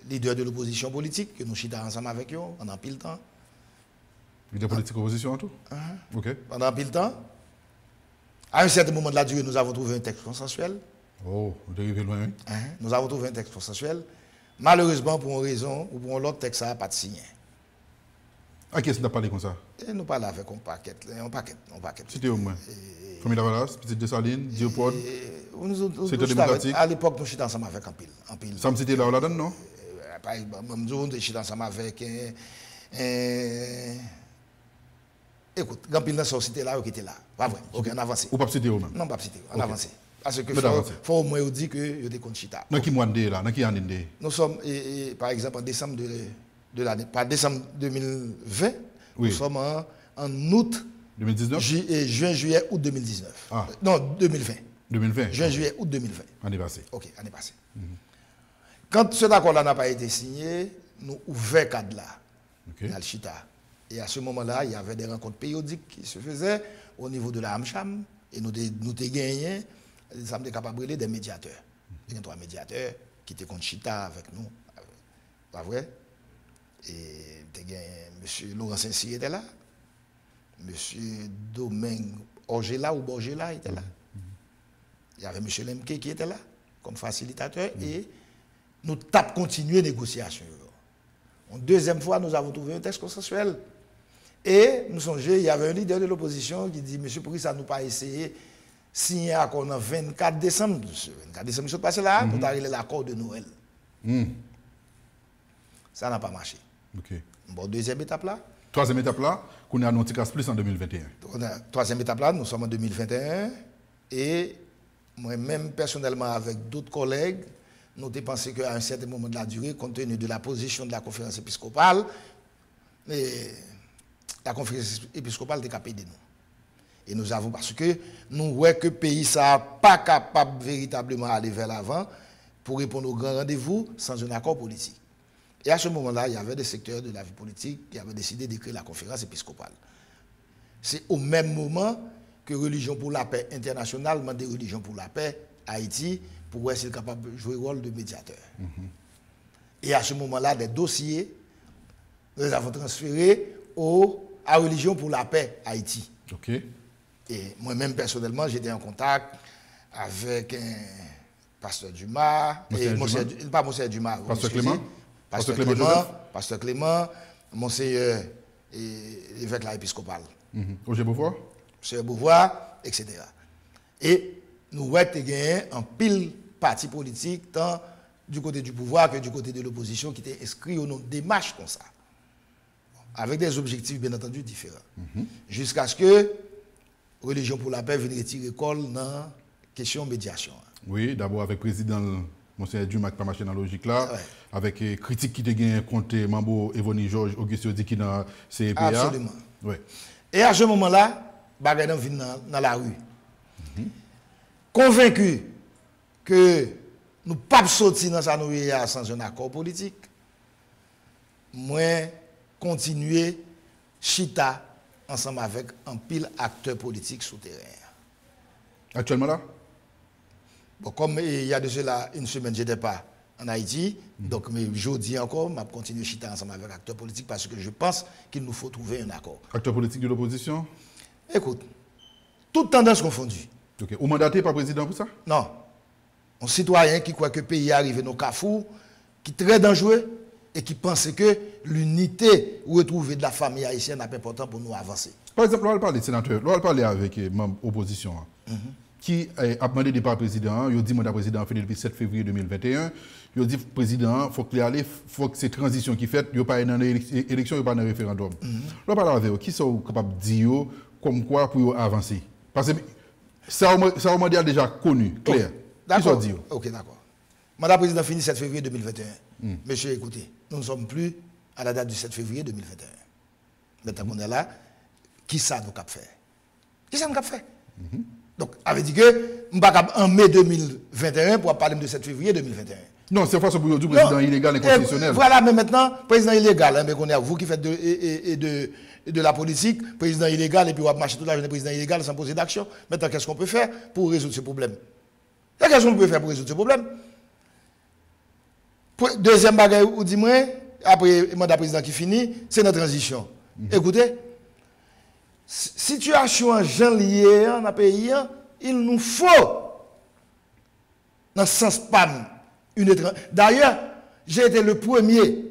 leaders de l'opposition politique que nous chita ensemble avec eux pendant pile temps. Leader politique opposition en tout? Ok. Pendant pile temps. À un certain moment de la durée, nous avons trouvé un texte consensuel. Oh, vous arrivez loin. Nous avons trouvé un texte consensuel. Malheureusement, pour une raison ou pour l'autre texte, ça n'a pas de signé. À qui est-ce que tu as parlé comme ça? Et nous parlons avec un paquet. C'était au moins. Famille Lavalas, Petite Dessalines, Diopod. C'était démocratique. À l'époque, nous étions ensemble avec un pile. Ça me citait là ou là-dedans, non? Par exemple, nous étions ensemble avec écoute, quand il sont cités là, qui était là. Pas vrai. Ok, on avance. Ou pas cité au même? Non, pas cité. On avance. Parce que faut au moins dire que il y a des comptes chita. Dans qui mois de là? Dans qui année? Nous sommes, par exemple, en décembre de l'année, pas décembre 2020. Oui. Nous sommes en août 2019. Juin, juillet, août 2019. Ah. Non, 2020. 2020. Juin, juillet, août 2020. Année passée. Ok, année passée. Quand cet accord-là n'a pas été signé, nous ouvrons cadre là. Dans le chita. Et à ce moment-là, il y avait des rencontres périodiques qui se faisaient au niveau de la Hamcham. Et nous avons gagné, nous sommes capables des médiateurs. Il y a 3 médiateurs qui étaient contre Chita avec nous. Pas vrai? Et M. Laurent Saint-Cyr était là. M. Domingue Orgela ou Borgela était là. Il y avait M. Lemke qui était là comme facilitateur. Et nous avons continué les négociations. Une deuxième fois, nous avons trouvé un texte consensuel. Et nous songeons, il y avait un leader de l'opposition qui dit, monsieur, pourquoi ça nous pas essayé de signer un accord le 24 décembre? Le 24 décembre, nous sommes passés là pour arriver à l'accord de Noël. Ça n'a pas marché. Bon, deuxième étape là. Troisième étape là, qu'on a annoncé plus en 2021. Troisième étape là, nous sommes en 2021. Et moi-même, personnellement, avec d'autres collègues, nous avons pensé qu'à un certain moment de la durée, compte tenu de la position de la conférence épiscopale, la conférence épiscopale était capable de nous. Et nous avons, parce que nous voyons que le pays n'est pas capable véritablement d'aller vers l'avant pour répondre aux grands rendez-vous sans un accord politique. Et à ce moment-là, il y avait des secteurs de la vie politique qui avaient décidé d'écrire la conférence épiscopale. C'est au même moment que Religion pour la paix internationale demande Religion pour la paix Haïti pour voir s'il est capable de jouer le rôle de médiateur. Et à ce moment-là, des dossiers, nous avons transférés à Religion pour la paix Haïti. Ok. Et moi-même, personnellement, j'étais en contact avec un pasteur Dumas, pas Monsieur Dumas, Pasteur Clément. Pasteur Clément, Monseigneur évêque la épiscopale. Roger Beauvoir. Monsieur Beauvoir, etc. Et nous avons gagné un pile parti politique, tant du côté du pouvoir que du côté de l'opposition, qui était inscrit au nom de démarches comme ça. Avec des objectifs, bien entendu, différents. Jusqu'à ce que Religion pour la paix vienne retirer col dans la question médiation. Oui, d'abord avec le président Monseigneur Dumas qui pas marché dans la logique là, avec critique qui te gagne contre Mambo Evoni Georges Augustin qui dans CEPA. Absolument. Oui. Et à ce moment-là, Bagadan vient dans la rue. Convaincu que nous ne pouvons pas sortir dans sa sans un accord politique, moi, continuer chita ensemble avec un pile acteur politique souterrain. Actuellement là? Bon, comme il y a de cela une semaine, je n'étais pas en Haïti, donc mais jeudi encore, je continue chita ensemble avec acteurs politiques parce que je pense qu'il nous faut trouver un accord. Acteurs politiques de l'opposition? Écoute, toute tendance confondue. Ok. Ou mandaté par le président pour ça? Non. Un citoyen qui croit que le pays est arrivé dans le carrefour, qui est très dangereux et qui pense que l'unité retrouvée de la famille haïtienne est importante pour nous avancer. Par exemple, on va parler de sénateur, on va parler avec l'opposition qui a demandé de par le président, il a dit mandat président fait depuis 7 février 2021, il a dit président, il faut que ces transitions qui fait, il n'y a pas une élection, il n'y a pas un référendum. On va parler avec eux, qui sont capables de dire comme quoi pour avancer? Parce que ça, on m'a déjà connu, clair. D'accord. Ok, d'accord. Mandat président fini 7 février 2021. Monsieur, écoutez, nous ne sommes plus à la date du 7 février 2021. Maintenant qu'on est là, qui ça nous cap faire? Qui ça nous cap faire? Donc, avait dit que nous ne sommes pas en mai 2021 pour parler de 7 février 2021. Non, c'est façon pour dire président illégal et constitutionnel. Voilà, mais maintenant, président illégal, hein, mais qu'on est à vous qui faites de la politique, président illégal, et puis on va marcher toute la journée président illégal sans poser d'action. Maintenant, qu'est-ce qu'on peut faire pour résoudre ce problème? Qu'est-ce qu'on peut faire pour résoudre ce problème? Deuxième bagage, ou dis-moi, après le mandat président qui finit, c'est notre transition. Écoutez, situation en gens liés dans le pays, il nous faut, dans ce sens PAM, D'ailleurs, j'ai été le premier,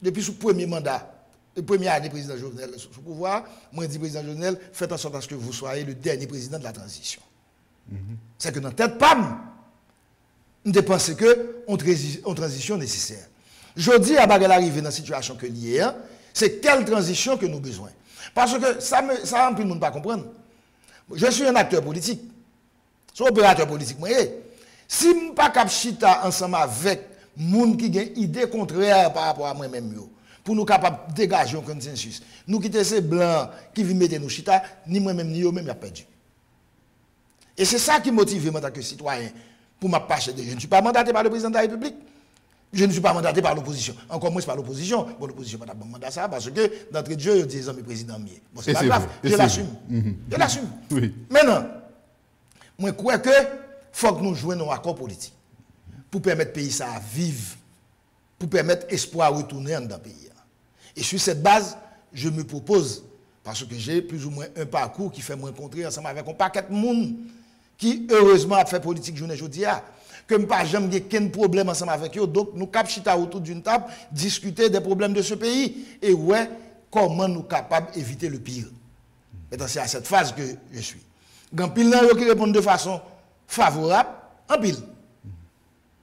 depuis ce premier mandat, le premier année président Jovenel sous pouvoir, moi je dis président Jovenel, faites en sorte à ce que vous soyez le dernier président de la transition. C'est que dans tête PAM, nous pensons qu'une transition nécessaire. Je dis à Bagel arriver dans la situation que liée, c'est quelle transition que nous avons besoin. Parce que ça rend plus le monde pas comprendre. Je suis un acteur politique. Je suis un opérateur politique. Si je ne suis pas capable de chita ensemble avec les gens qui ont une idée contraire par rapport à moi-même, pour nous capables de dégager un consensus, nous quitter ces blancs qui viennent mettre nos chita, ni moi-même ni eux-mêmes, ils ont perdu. Et c'est ça qui motive en tant que citoyen pour ma pâche. Je ne suis pas mandaté par le président de la République. Je ne suis pas mandaté par l'opposition. Encore moins par l'opposition. Bon, l'opposition n'a pas de mandat ça parce que d'entrée de jeu, ils disent mes présidents mieux. Bon, c'est pas grave. Je l'assume. Je l'assume. Oui. Maintenant, moi, je crois que faut que nous jouions un accord politique pour permettre le pays ça à vivre, pour permettre l'espoir de retourner dans le pays. Et sur cette base, je me propose, parce que j'ai plus ou moins un parcours qui fait me rencontrer ensemble avec un paquet de monde qui, heureusement, a fait politique journée aujourd'hui, que je n'ai pas jamais aucun problème ensemble avec eux. Donc, nous cap chita autour d'une table, discuter des problèmes de ce pays et ouais, comment nous sommes capables d'éviter le pire. Et c'est à cette phase que je suis. Quand pile qui répondent de façon favorable, en pile.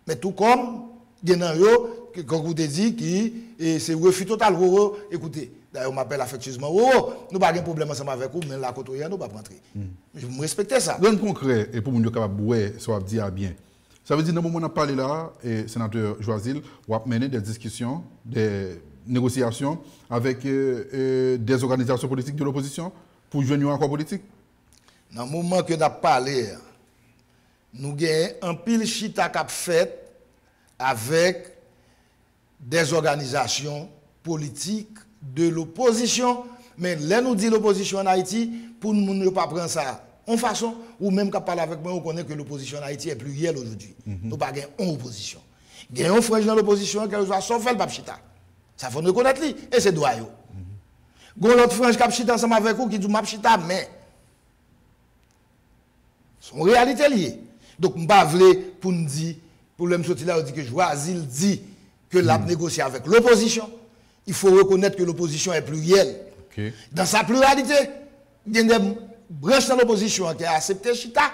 Mais tout comme, il y a quand vous te dit que c'est refus total. Écoutez, d'ailleurs, on m'appelle affectueusement. Nous pas de problème ensemble avec vous, mais la côte nous pas rentrer. Je me respecte ça. Dans le concret, et pour nous capable de soit dire bien. Ça veut dire, dans le moment où on a parlé là, et sénateur Joisil, on a mené des discussions, des négociations avec des organisations politiques de l'opposition pour joindre un accord politique. Dans le moment que nous avons parlé, nous avons un pile chita cap fait avec des organisations politiques de l'opposition. Mais là, nous dit l'opposition en Haïti, pour nous ne pas prendre ça en façon, ou même quand parle avec moi, on connaît que l'opposition en Haïti est plurielle aujourd'hui. Nous pas une opposition. Il y a un frère dans l'opposition qui a sauf le papchita. Ça faut nous reconnaître lui, et c'est droit. Il y a l'autre frère qui a chita ensemble avec vous qui dit mapchita, mais son réalité liée. Donc, je ne pas pour nous dire, pour le sortir là, on dit que Joisil dit que l'a négocié avec l'opposition. Il faut reconnaître que l'opposition est plurielle. Okay. Dans sa pluralité, il y a des branches dans l'opposition qui ont accepté Chita,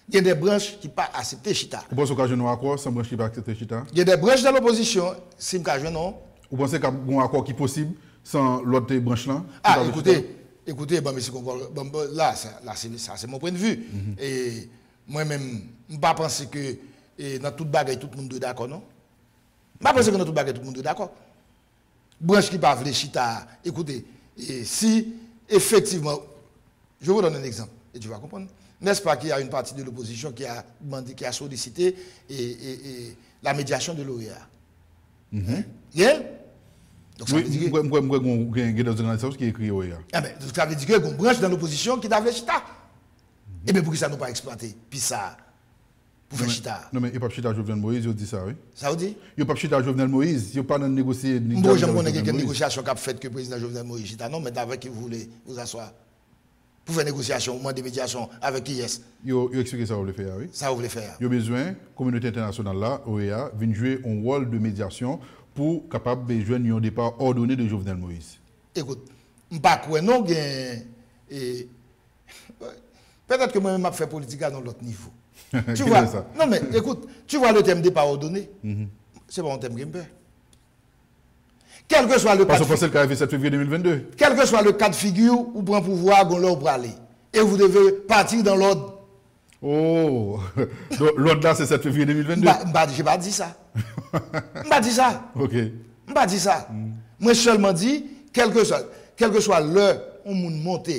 il y a des branches qui n'ont pas accepté Chita. Vous pensez qu'il y a un accord sans branche qui va accepter Chita? Il y a des branches dans l'opposition, si je non. Vous pensez qu'il y a un accord qui est possible sans l'autre branche là? Ah, écoutez, bon, là, c'est mon point de vue. Et moi-même, je ne pas penser que dans toute bagaille, tout le monde est d'accord, non? Je ne pas penser que dans toute bagaille, tout le monde est d'accord. Branche qui parle de Chita, écoutez, et si effectivement, je vous donne un exemple, et tu vas comprendre. N'est-ce pas qu'il y a une partie de l'opposition qui a demandé, qui a sollicité la médiation de l'OEA? Yeah? Donc ça veut dire que... il y a des organisations qui écrivent OEA. Ah ben, ça veut dire qu'il y a une branche dans l'opposition qui t'a fait Chita. Et bien, pour que ça ne pas exploité? Puis ça, pour faire Chita. Non, mais il n'y a pas Chita Jovenel Moïse, il dit ça, oui. Ça veut dire? Il n'y a pas Chita Jovenel Moïse, il n'y a pas de négocier. Moi, je connais quelques négociations qu'a fait que le président Jovenel Moïse Chita, non, mais avec qui vous voulez vous asseoir. Pour faire négociation, au moins de médiation, avec qui est-ce? Il explique ça, vous voulez faire, oui. Ça, vous voulez faire. Il y a besoin, la communauté internationale là, OEA, vient jouer un rôle de médiation pour capable de jouer un départ ordonné de Jovenel Moïse. Écoute, je ne sais pas quoi, non, peut-être que moi-même, je fais politique à l'autre niveau. Tu vois, non, mais écoute, tu vois le thème départ ordonné, c'est pas un thème qui me peur. Quel que soit le cas de figure. Parce que le 7 février 2022. Quel que soit le cas de figure, vous prenez pouvoir, vous l'ordre pour aller. Et vous devez partir dans l'ordre. Oh, l'ordre là, c'est 7 février 2022. Je n'ai pas dit ça. Je n'ai pas dit ça. Ok. Je n'ai pas dit ça. Moi, seulement dit, quel que soit l'heure où on monte,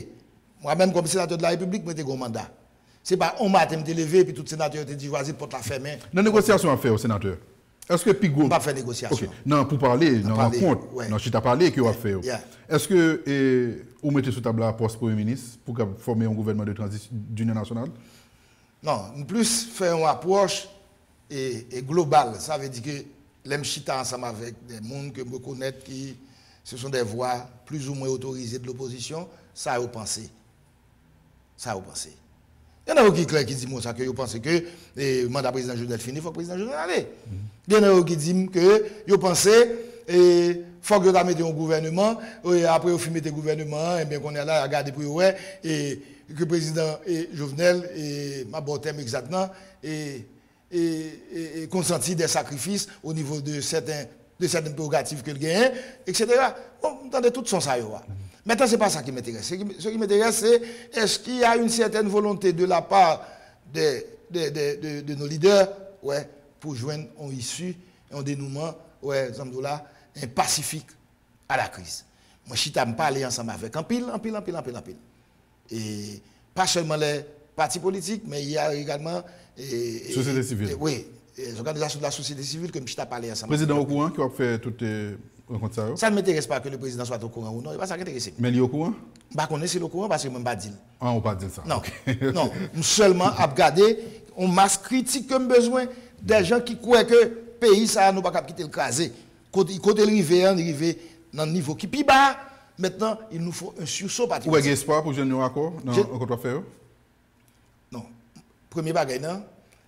moi-même, comme sénateur de la République, je suis un mandat. Ce n'est pas on m'a été levé et puis tout sénateur te dit, vas-y, pour te la fermer. Dans la négociation à faire au sénateur. Est-ce que Pigo. On ne va pas faire négociation. Okay. Non, pour parler, dans la rencontre, non, je t'ai parlé qu'il va faire. Est-ce que vous mettez sous table la poste Premier ministre pour former un gouvernement de transition d'union nationale? Non, plus faire une approche globale. Ça veut dire que l'aime chita ensemble avec des gens que je connais qui ce sont des voix plus ou moins autorisées de l'opposition, ça a pensé. Ça a pensé. Il y en a qui disent moi ça que vous pensez que le mandat président Jovenel fini, il faut que le président Jovenel aille. Il y en a qui disent que vous pensez il faut que vous mettez un gouvernement et après vous mettez un gouvernement et bien qu'on est là à regarder pour vous et que le président Jovenel et ma bonne terme exactement et consenti des sacrifices au niveau de certaines prérogatives que le gagne, etc. Bon, vous entendez tout son ça. Maintenant, ce n'est pas ça qui m'intéresse. Ce qui m'intéresse, c'est est-ce qu'il y a une certaine volonté de la part de nos leaders pour joindre une issue, un dénouement, un pacifique à la crise. Moi, je suis parlé ensemble avec un pile. Et pas seulement les partis politiques, mais il y a également... société civile. Oui, les organisations de la société civile que je suis parlé ensemble. Le président au courant qui a fait toutes les rencontres ça? Ça ne m'intéresse pas que le président soit au courant ou non, il va s'intéresser. Mais il est au courant? Je ne connais pas le courant parce que je ne pas dire. Ah, on ne pas dire ça. Non, non. Seulement à regarder, on masse critique comme besoin des gens qui croient que le pays, ça n'a pas quitter le crasé. Côté arrivé dans le niveau qui est plus bas, maintenant, il nous faut un sursaut patriotique. Ou est-ce espoir pour jeune accord dans le contrat faire? Non. Premier bagage, non.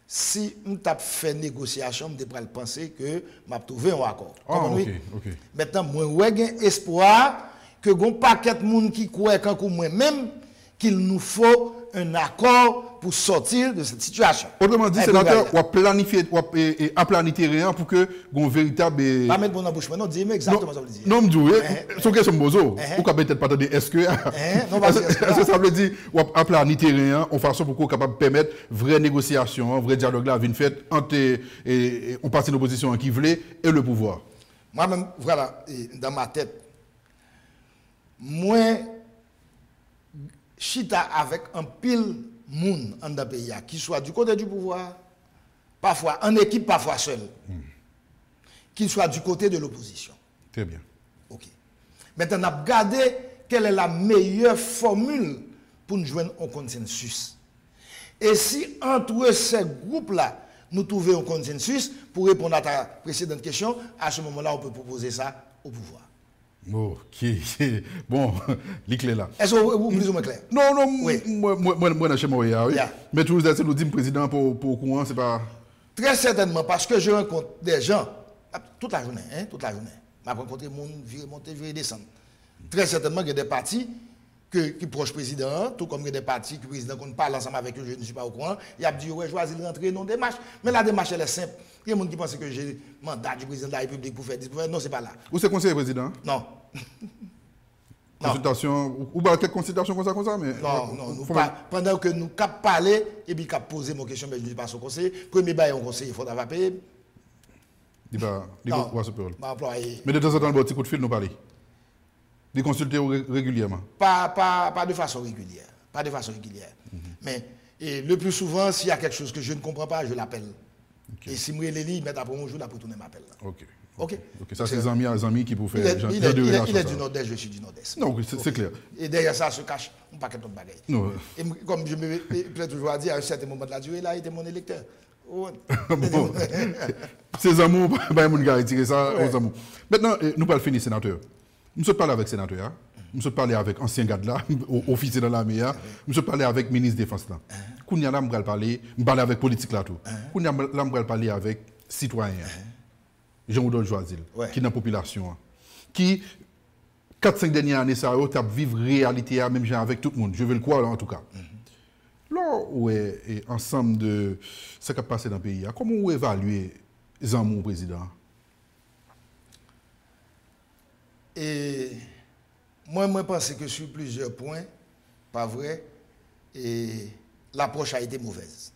Si on a fait négociation, je devrais penser que m'a trouvé un accord. Ah, ok. Maintenant, moi, j'ai espoir que un paquet de monde qui croit quand moi même qu'il nous faut un accord pour sortir de cette situation. Autrement dit, sénateur, on a planifié, à planifier rien pour que un véritable. Pas mettre bon embouche, non, dis-moi exactement ça veut dire. Non, c'est une question de bozo. Ou peut-être pas dire, est-ce que. Est-ce que ça veut dire, on a planifié rien en façon pour qu'on soit capable de permettre vraie négociation, vrai dialogue là, une fête entre un parti d'opposition qui voulait et le pouvoir? Moi-même, voilà, dans ma tête, moi, chita avec un pile moun en dans pays qui soit du côté du pouvoir, parfois en équipe, parfois seul, qu'il soit du côté de l'opposition. Très bien. Ok. Maintenant, on a regardé quelle est la meilleure formule pour nous joindre un consensus. Et si entre ces groupes-là, nous trouvons un consensus, pour répondre à ta précédente question, à ce moment-là, on peut proposer ça au pouvoir. Ok. Bon, l'éclair là. Est-ce que vous plus ou moins clair? Non, oui. Moi, chez moi, oui. Yeah. Mais toujours, c'est le dit président pour courant, c'est pas. Très certainement, parce que je rencontre des gens, toute la journée, toute la journée. Je rencontre des gens, virer, monter, virer, descendre. Très certainement, il y a des partis qui proches président, tout comme il y a des partis qui président qu'on parle ensemble avec eux, je ne suis pas au courant. Il a dit, ouais, choisir de rentrer dans des marches. Mais la démarche, elle est simple. Il y a des gens qui pensent que j'ai le mandat du président de la République pour faire 10 pour faire. Non, ce n'est pas là. Ou c'est conseiller président? Non. Consultation, ou pas quelques consultations comme ça, mais. Non, pendant que nous cap parler, et puis cap poser mon question, mais je ne dis pas son conseil. Premier bail, on conseil, il faudra payer. Il va se peur. Mais de temps en temps, le petit coup de fil, nous parler. De consulter régulièrement? Pas de façon régulière. Pas de façon régulière. Mais le plus souvent, s'il y a quelque chose que je ne comprends pas, je l'appelle. Okay. Et si je me lis, après mon jour, après tourner m'appelle. Ok. Ça, c'est les amis qui peuvent faire. Il est du Nord-Est, je suis du Nord-Est. Non, c'est clair. Et derrière ça se cache un paquet de bagages. Non. Et comme je me plais toujours à dire, à un certain moment de la durée, là, il était mon électeur. Bon. Ces amours, il y a retirer ça aux amours. Maintenant, nous allons finir, sénateur. Nous sommes parlé avec le sénateur, nous sommes parlé avec ancien garde là, officier dans l'armée, nous sommes parlé avec le ministre de la Défense là. Nous allons parler avec politique là tout. Nous allons parler avec citoyens, Jean-Oudol Joisil, qui est dans la population, qui, 4-5 dernières années, ça a vivre réalité, même avec tout le monde. Je veux le croire en tout cas. Là où est ensemble de ce qui a passé dans le pays, comment vous évaluez les amours président? Et moi, je pense que sur plusieurs points, pas vrai, et l'approche a été mauvaise.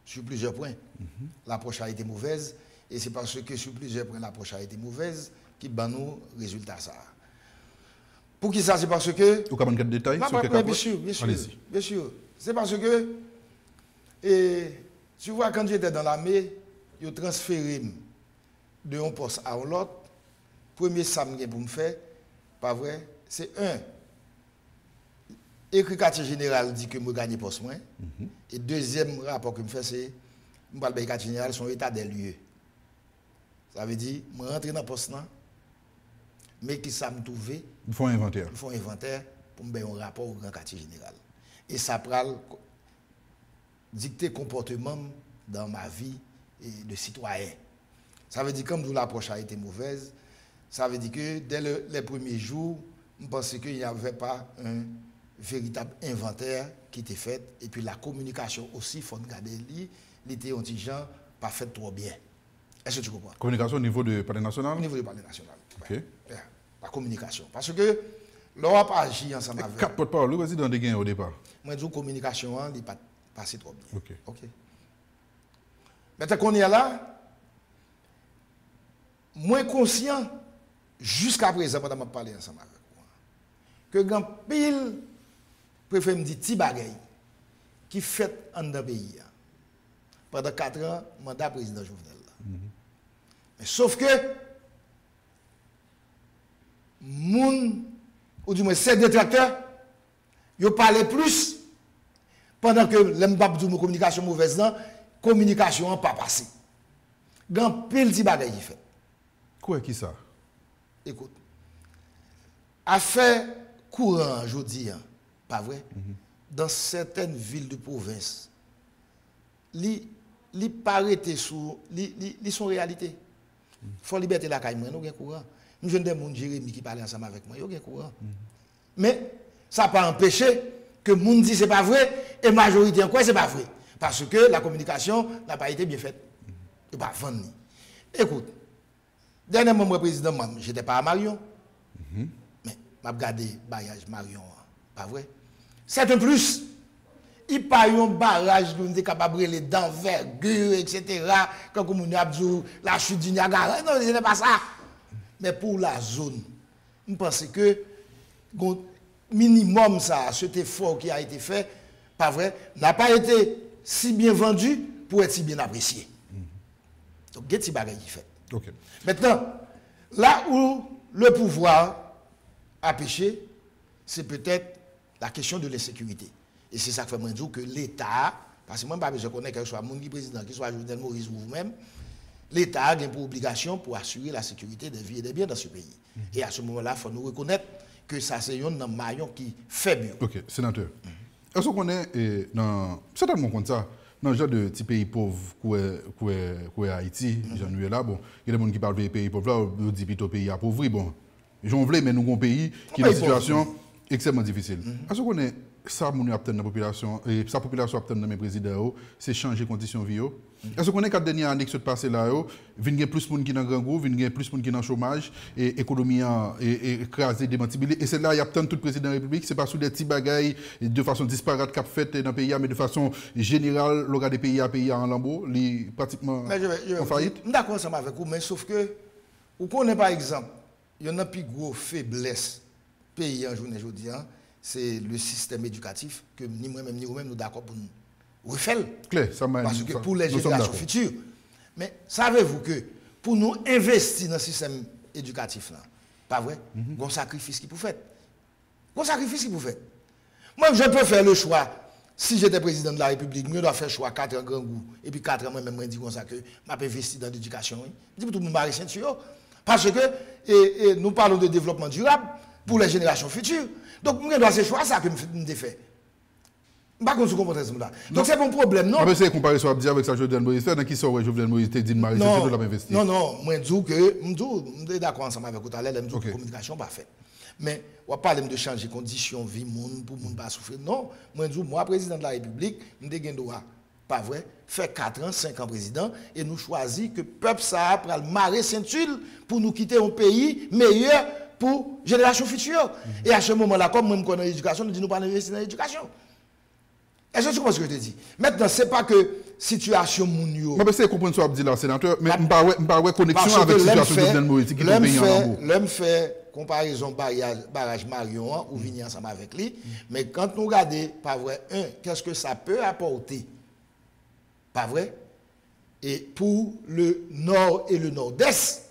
Sur plusieurs points, l'approche a été mauvaise, et c'est parce que sur plusieurs points, l'approche a été mauvaise qui bat nous résultat ça. Pour qui ça? C'est parce que... Vous avez quelques détails sur quelques points? Bien sûr. C'est parce que, tu vois, quand j'étais dans l'armée, ils ont transféré de un poste à l'autre. Premier samedi pour me faire, pas vrai, c'est écrit quartier général dit que je gagne poste moins. Et deuxième rapport que je me fais, c'est je parle de quartier général, son état des lieux. Ça veut dire, je rentre dans le poste là, mais qui ça me trouve. Ils font inventaire. Ils font inventaire pour me faire un rapport au grand quartier général. Et ça prend dicter comportement dans ma vie de citoyen. Ça veut dire que comme l'approche a été mauvaise, ça veut dire que dès les premiers jours, je pensais qu'il n'y avait pas un véritable inventaire qui était fait. Et puis la communication aussi, il faut regarder, il était un petit genre pas fait trop bien. Est-ce que tu comprends? Communication au niveau du palais national? Au niveau du palais national. Ok. Ouais. La communication. Parce que l'Europe agit ensemble avec... 4 porte-parole, le président de gain au départ. Moi, je dis communication, il n'est pas passé trop bien. Ok. Maintenant qu'on est là, moins conscient, jusqu'à présent, pendant que je parle ensemble avec moi, que grand pile préfère me dire petit bagaille qui fait en dans le pays. Pendant 4 ans, mandat président Jovenel. Mais sauf que, ou du moins ces détracteurs, ils parlent plus pendant que l'embab de communication mauvaise, communication n'a pas passé. Grand pile petit bagaille qui fait. Quoi qui ça? Écoute, affaire courant, je dis, pas vrai, dans certaines villes de province, li paraît sous, li sont réalité. Faut liberté la caille, nous avons courant. Nous avons des gens Jérémy qui parlent ensemble avec moi, nous avons courant. Mais ça n'a pas empêché que monde dit c'est pas vrai et majorité en quoi c'est pas vrai parce que la communication n'a pas été bien faite. Il pas vendre. Écoute, dernièrement moi président j'étais pas à Marion. Mais m'a regardé barrage Marion, pas vrai? C'est un plus. Il n'y a pas un barrage qui est capable de d'envergure, etc. Quand on a dit la chute du Niagara. Non, ce n'est pas ça. Mais pour la zone, je pense que minimum ça, cet effort qui a été fait, pas vrai, n'a pas été si bien vendu pour être si bien apprécié. Donc, il y a des bagages qui fait. Okay. Maintenant, là où le pouvoir a péché, c'est peut-être la question de l'insécurité. Et c'est ça que fait moi dire que l'État, parce que moi, je connais que ce soit mon président, que ce soit Jovenel Moïse ou vous-même, l'État a pour obligation pour assurer la sécurité des vies et des biens dans ce pays. Et à ce moment-là, il faut nous reconnaître que ça, c'est un maillon qui fait mieux. Ok, sénateur. Est-ce qu'on est dans. Certainement comme ça. Dans le genre de petits pays pauvres qui est Haïti, j'en ai là, bon, il y a des gens qui parlent des pays pauvres là, on dit plutôt pays appauvris. Bon, j'en voulais, mais nous avons un pays qui est dans une situation extrêmement difficile. Est-ce qu'on est. Ça, mon dans la population, et sa population obtient dans mes présidents, c'est changer les conditions de vie. Est-ce qu'on est 4 dernières années qui se passent là, il y a plus de monde qui sont dans le grand groupe, il y a plus de monde qui sont dans le chômage, et l'économie est écrasée, démantibilée. Et c'est là qu'il y a tant de présidents de la République, ce n'est pas sous des petits bagailles de façon disparate qu'a fait dans le pays, mais de façon générale, le des pays en lambeau, pratiquement en faillite. Je suis d'accord ensemble avec vous, mais sauf que, vous connaissez par exemple, il y en a plus gros faiblesse pays en journée aujourd'hui. C'est le système éducatif que ni moi-même ni vous-même nous d'accord pour nous refaire. Parce que pour les générations futures. Mais savez-vous que pour nous investir dans le système éducatif, là, pas vrai, il y a un sacrifice qui peut faire. Il y a un sacrifice qui peut faire. Moi, je peux faire le choix. Si j'étais président de la République, je dois faire le choix 4 ans grand goût. Et puis 4 ans, moi-même, je dis comme ça que je peux investir dans l'éducation. Je dis pour tout le monde marrer ceinture. Parce que nous parlons de développement durable pour les générations futures. Donc, je dois faire choix ça que je fais. Je ne sais pas si vous comprenez ça. Donc, c'est mon problème, non? Mais c'est comparé soit avec ça, Jovenel Moïse, dans qui sort Jovenel Moïse, te dit de marier, c'est tout investi. Non, moi, je dis que, je suis d'accord ensemble avec vous tout à l'heure, je dis que la communication n'est pas faite. Mais, on va parler de changer les conditions de vie, pour ne pas souffrir. Non, moi, je dis, moi, président de la République, je suis droit, pas vrai, fait 4 ans, 5 ans président, et nous choisissons que le peuple ça pour le marrer ceinture pour nous quitter un pays meilleur pour la génération future. Et à ce moment-là, comme moi, je connais l'éducation, nous disons nous pas investir dans l'éducation. Est-ce que tu comprends ce que je te dis? Maintenant, ce n'est pas que situation mounio. Mais c'est comprendre ce que tu dis là, sénateur, mais je ne pas connexion avec la situation de Jovenel Moïse qui est un pays en lambeau. L'homme fait comparaison barrage Marion ou venir ensemble avec lui. Mais quand nous regardons, pas vrai, qu'est-ce que ça peut apporter? Pas vrai? Et pour le nord et le nord-est,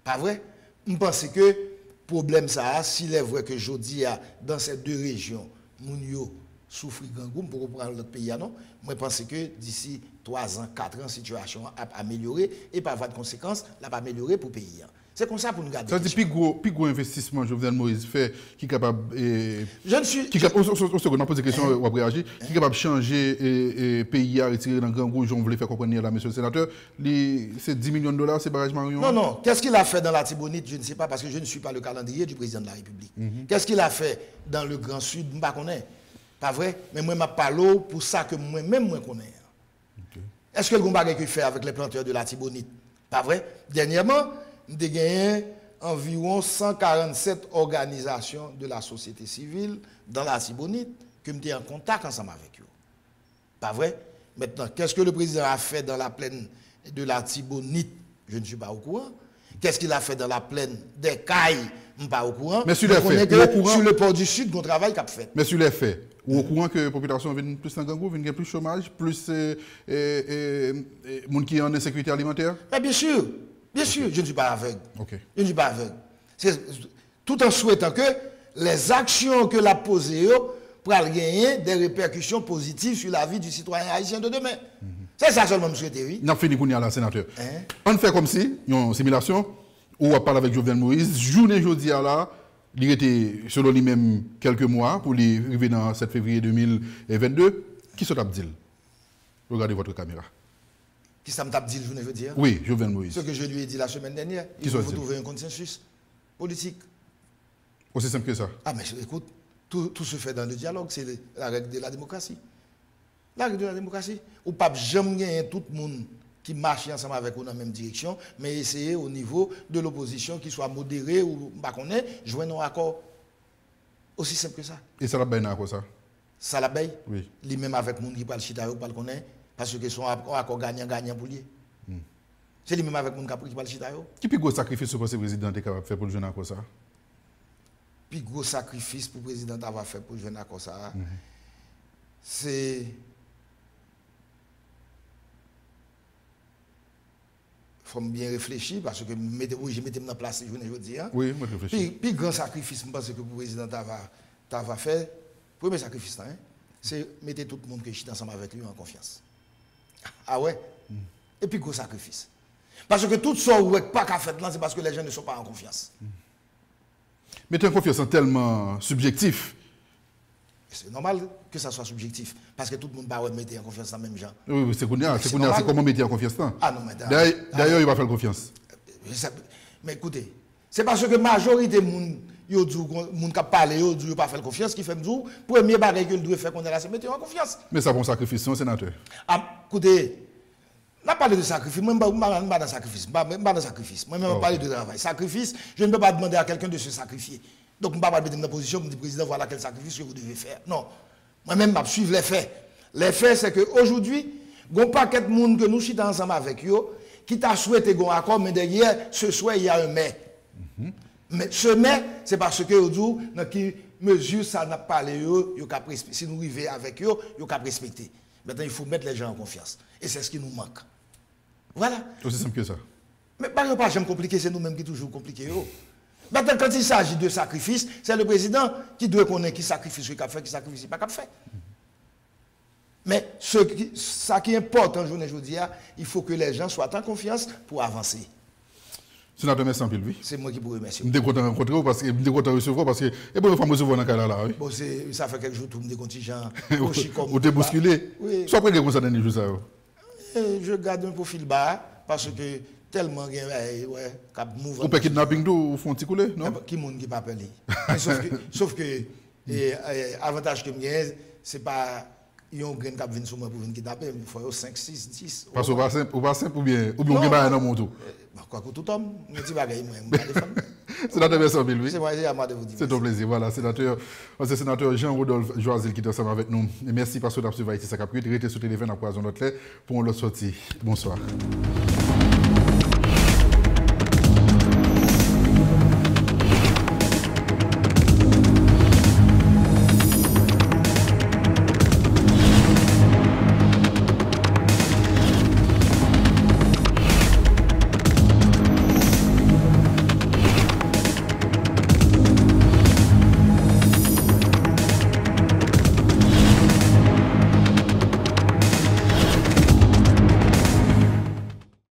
pas vrai? Je pense que le problème, ça, s'il est vrai que je dis dans ces deux régions, Mounio souffre grand goût pour reprendre notre pays, non? Moi, je pense que d'ici 3 ans, 4 ans, la situation a amélioré et par voie de conséquence, elle va améliorer pour le pays. C'est comme ça pour nous garder. Ça dit plus gros investissement Jovenel Moïse fait qui est capable. Je ne suis. Au second, on pose des questions, on va réagir. Qui est capable de changer le pays à retirer dans le grand groupe, je voulais faire comprendre là, monsieur le sénateur. C'est 10 millions de dollars, c'est barrage Marion. Non. Qu'est-ce qu'il a fait dans la Tibonite? Je ne sais pas parce que je ne suis pas le calendrier du président de la République. Qu'est-ce qu'il a fait dans le Grand Sud? Je ne sais pas. Pas vrai? Mais moi, je parle pour ça que moi-même, je connais. Okay. Est-ce que le combat qu'il fait avec les planteurs de la Tibonite? Pas vrai? Dernièrement, nous avons gagné environ 147 organisations de la société civile dans la Tibonite que nous sommes en contact ensemble avec eux. Pas vrai? Maintenant, qu'est-ce que le président a fait dans la plaine de la Tibonite? Je ne suis pas au courant. Qu'est-ce qu'il a fait dans la plaine des Cailles? Je ne suis pas au courant. Mais sur les faits, sur le port du Sud, on travaille qu'il a fait. Mais sur les faits, au courant que la population vient plus dans le gangou, vient plus chômage, plus monde qui est en insécurité alimentaire? Mais bien sûr, je ne suis pas aveugle. Okay. Je ne suis pas aveugle. Tout en souhaitant que les actions que l'a posées pour gagner des répercussions positives sur la vie du citoyen haïtien de demain. C'est ça seulement, M. Terry. On a fini qu'on y a là, sénateur. On fait comme si, il y a une simulation, où on parle avec Jovenel Moïse, journée jeudi à là, il était selon lui-même quelques mois pour lui arriver dans 7 février 2022. Qui se tape dit? Regardez votre caméra. Qui ça me tape dit, je veux dire? Oui, Jovenel Moïse. Ce que je lui ai dit la semaine dernière, il faut trouver un consensus politique. Aussi simple que ça. Ah, mais écoute, Tout se fait dans le dialogue, c'est la règle de la démocratie. La règle de la démocratie. Ou pas jamais gagner tout le monde qui marche ensemble avec nous dans la même direction, mais essayer au niveau de l'opposition qui soit modéré ou pas qu'on est, joindre un accord. Aussi simple que ça. Et ça la baille quoi ça? Ça la baille? Oui. Lui-même avec monde qui parle chita ou pas qu'on est, parce que son accord gagnant pour lui. C'est lui-même avec monde qui parle chita. Qui plus gros sacrifice que le président est capable de faire pour le jeune accord ça? Plus gros sacrifice pour le président avoir fait pour le jeune accord ça, c'est faut bien réfléchir parce que je mettais en place je ne dis hein. Oui, moi réfléchis. Puis grand sacrifice je pense que le président t'ava fait. Premier sacrifice hein, c'est mettre tout le monde qui est ensemble avec lui en confiance. Ah ouais. Et puis gros sacrifice. Parce que tout ça ou pas qu'à faire là c'est parce que les gens ne sont pas en confiance. Mettre en confiance est tellement subjectif. C'est normal que ça soit subjectif. Parce que tout le monde va mettre en confiance dans le même genre. Oui, c'est comment mettre en confiance là. Ah non, mais d'ailleurs, il va faire confiance. Mais écoutez, c'est parce que la majorité des gens qui parlent, ils ne pas faire confiance, qui fait le premier bagage que doit faire qu'on est là, c'est mettre en confiance. Mais ça, bon sacrifice, c'est un sénateur. Ah, écoutez, on a parlé de sacrifice. Moi, je ne suis pas dans sacrifice. Moi, je parle de travail. Sacrifice, je ne peux pas demander à quelqu'un de se sacrifier. Donc, je ne peux pas mettre dans la position pour dire, président, voilà quel sacrifice que vous devez faire. Non. Moi-même, je suis les faits. Les faits, c'est qu'aujourd'hui, il y a un paquet de monde que nous sommes ensemble avec eux, qui t'a souhaité un accord, mais derrière, ce soir, il y a un mais. Mais ce mais, c'est parce que aujourd'hui, dans quelle mesure ça n'a pas parlé, si nous arrivons avec eux, ils ont respecté. Maintenant, il faut mettre les gens en confiance. Et c'est ce qui nous manque. Voilà. Aussi simple que ça. Mais pas jamais compliqué, c'est nous-mêmes qui toujours compliqués. Maintenant, quand il s'agit de sacrifice, c'est le président qui doit connaître qui sacrifie ce qu'il a fait, qui sacrifie pas qu'il fait. Mais ça qui importe en journée aujourd'hui, il faut que les gens soient en confiance pour avancer. Sénateur, merci en pile, oui. C'est moi qui vous remercie. Je suis content de rencontrer parce que je suis content de recevoir parce que et pour me recevoir dans le cas là, oui. Bon, ça fait quelques jours tout me contingent. Ou t'es bousculé. Oui. Soit après que ça donne juste ça. Je garde un profil bas parce que tellement ouais, cap mouvement. Ou pas kidnapping ou font petit couler, non? Qui monde qui pas parler. Sauf que avantage que j'ai, c'est pas ils ont grain cap venir sur moi pour venir kidnapper, il faut 5 6 10. Parce qu'on va simple ou bien on va dans mon tout. Quoi que tout homme, me dit bagaille moi, défendre. Sénateur Vincent Bill, oui. C'est moi, à moi de vous dire. C'est un plaisir. Voilà, sénateur Jean-Rodolphe Joisel qui est ensemble avec nous. Et merci parce que vous avez suivi ça. Restez sur téléphone à Poison Notre pour l'autre sortie. Bonsoir.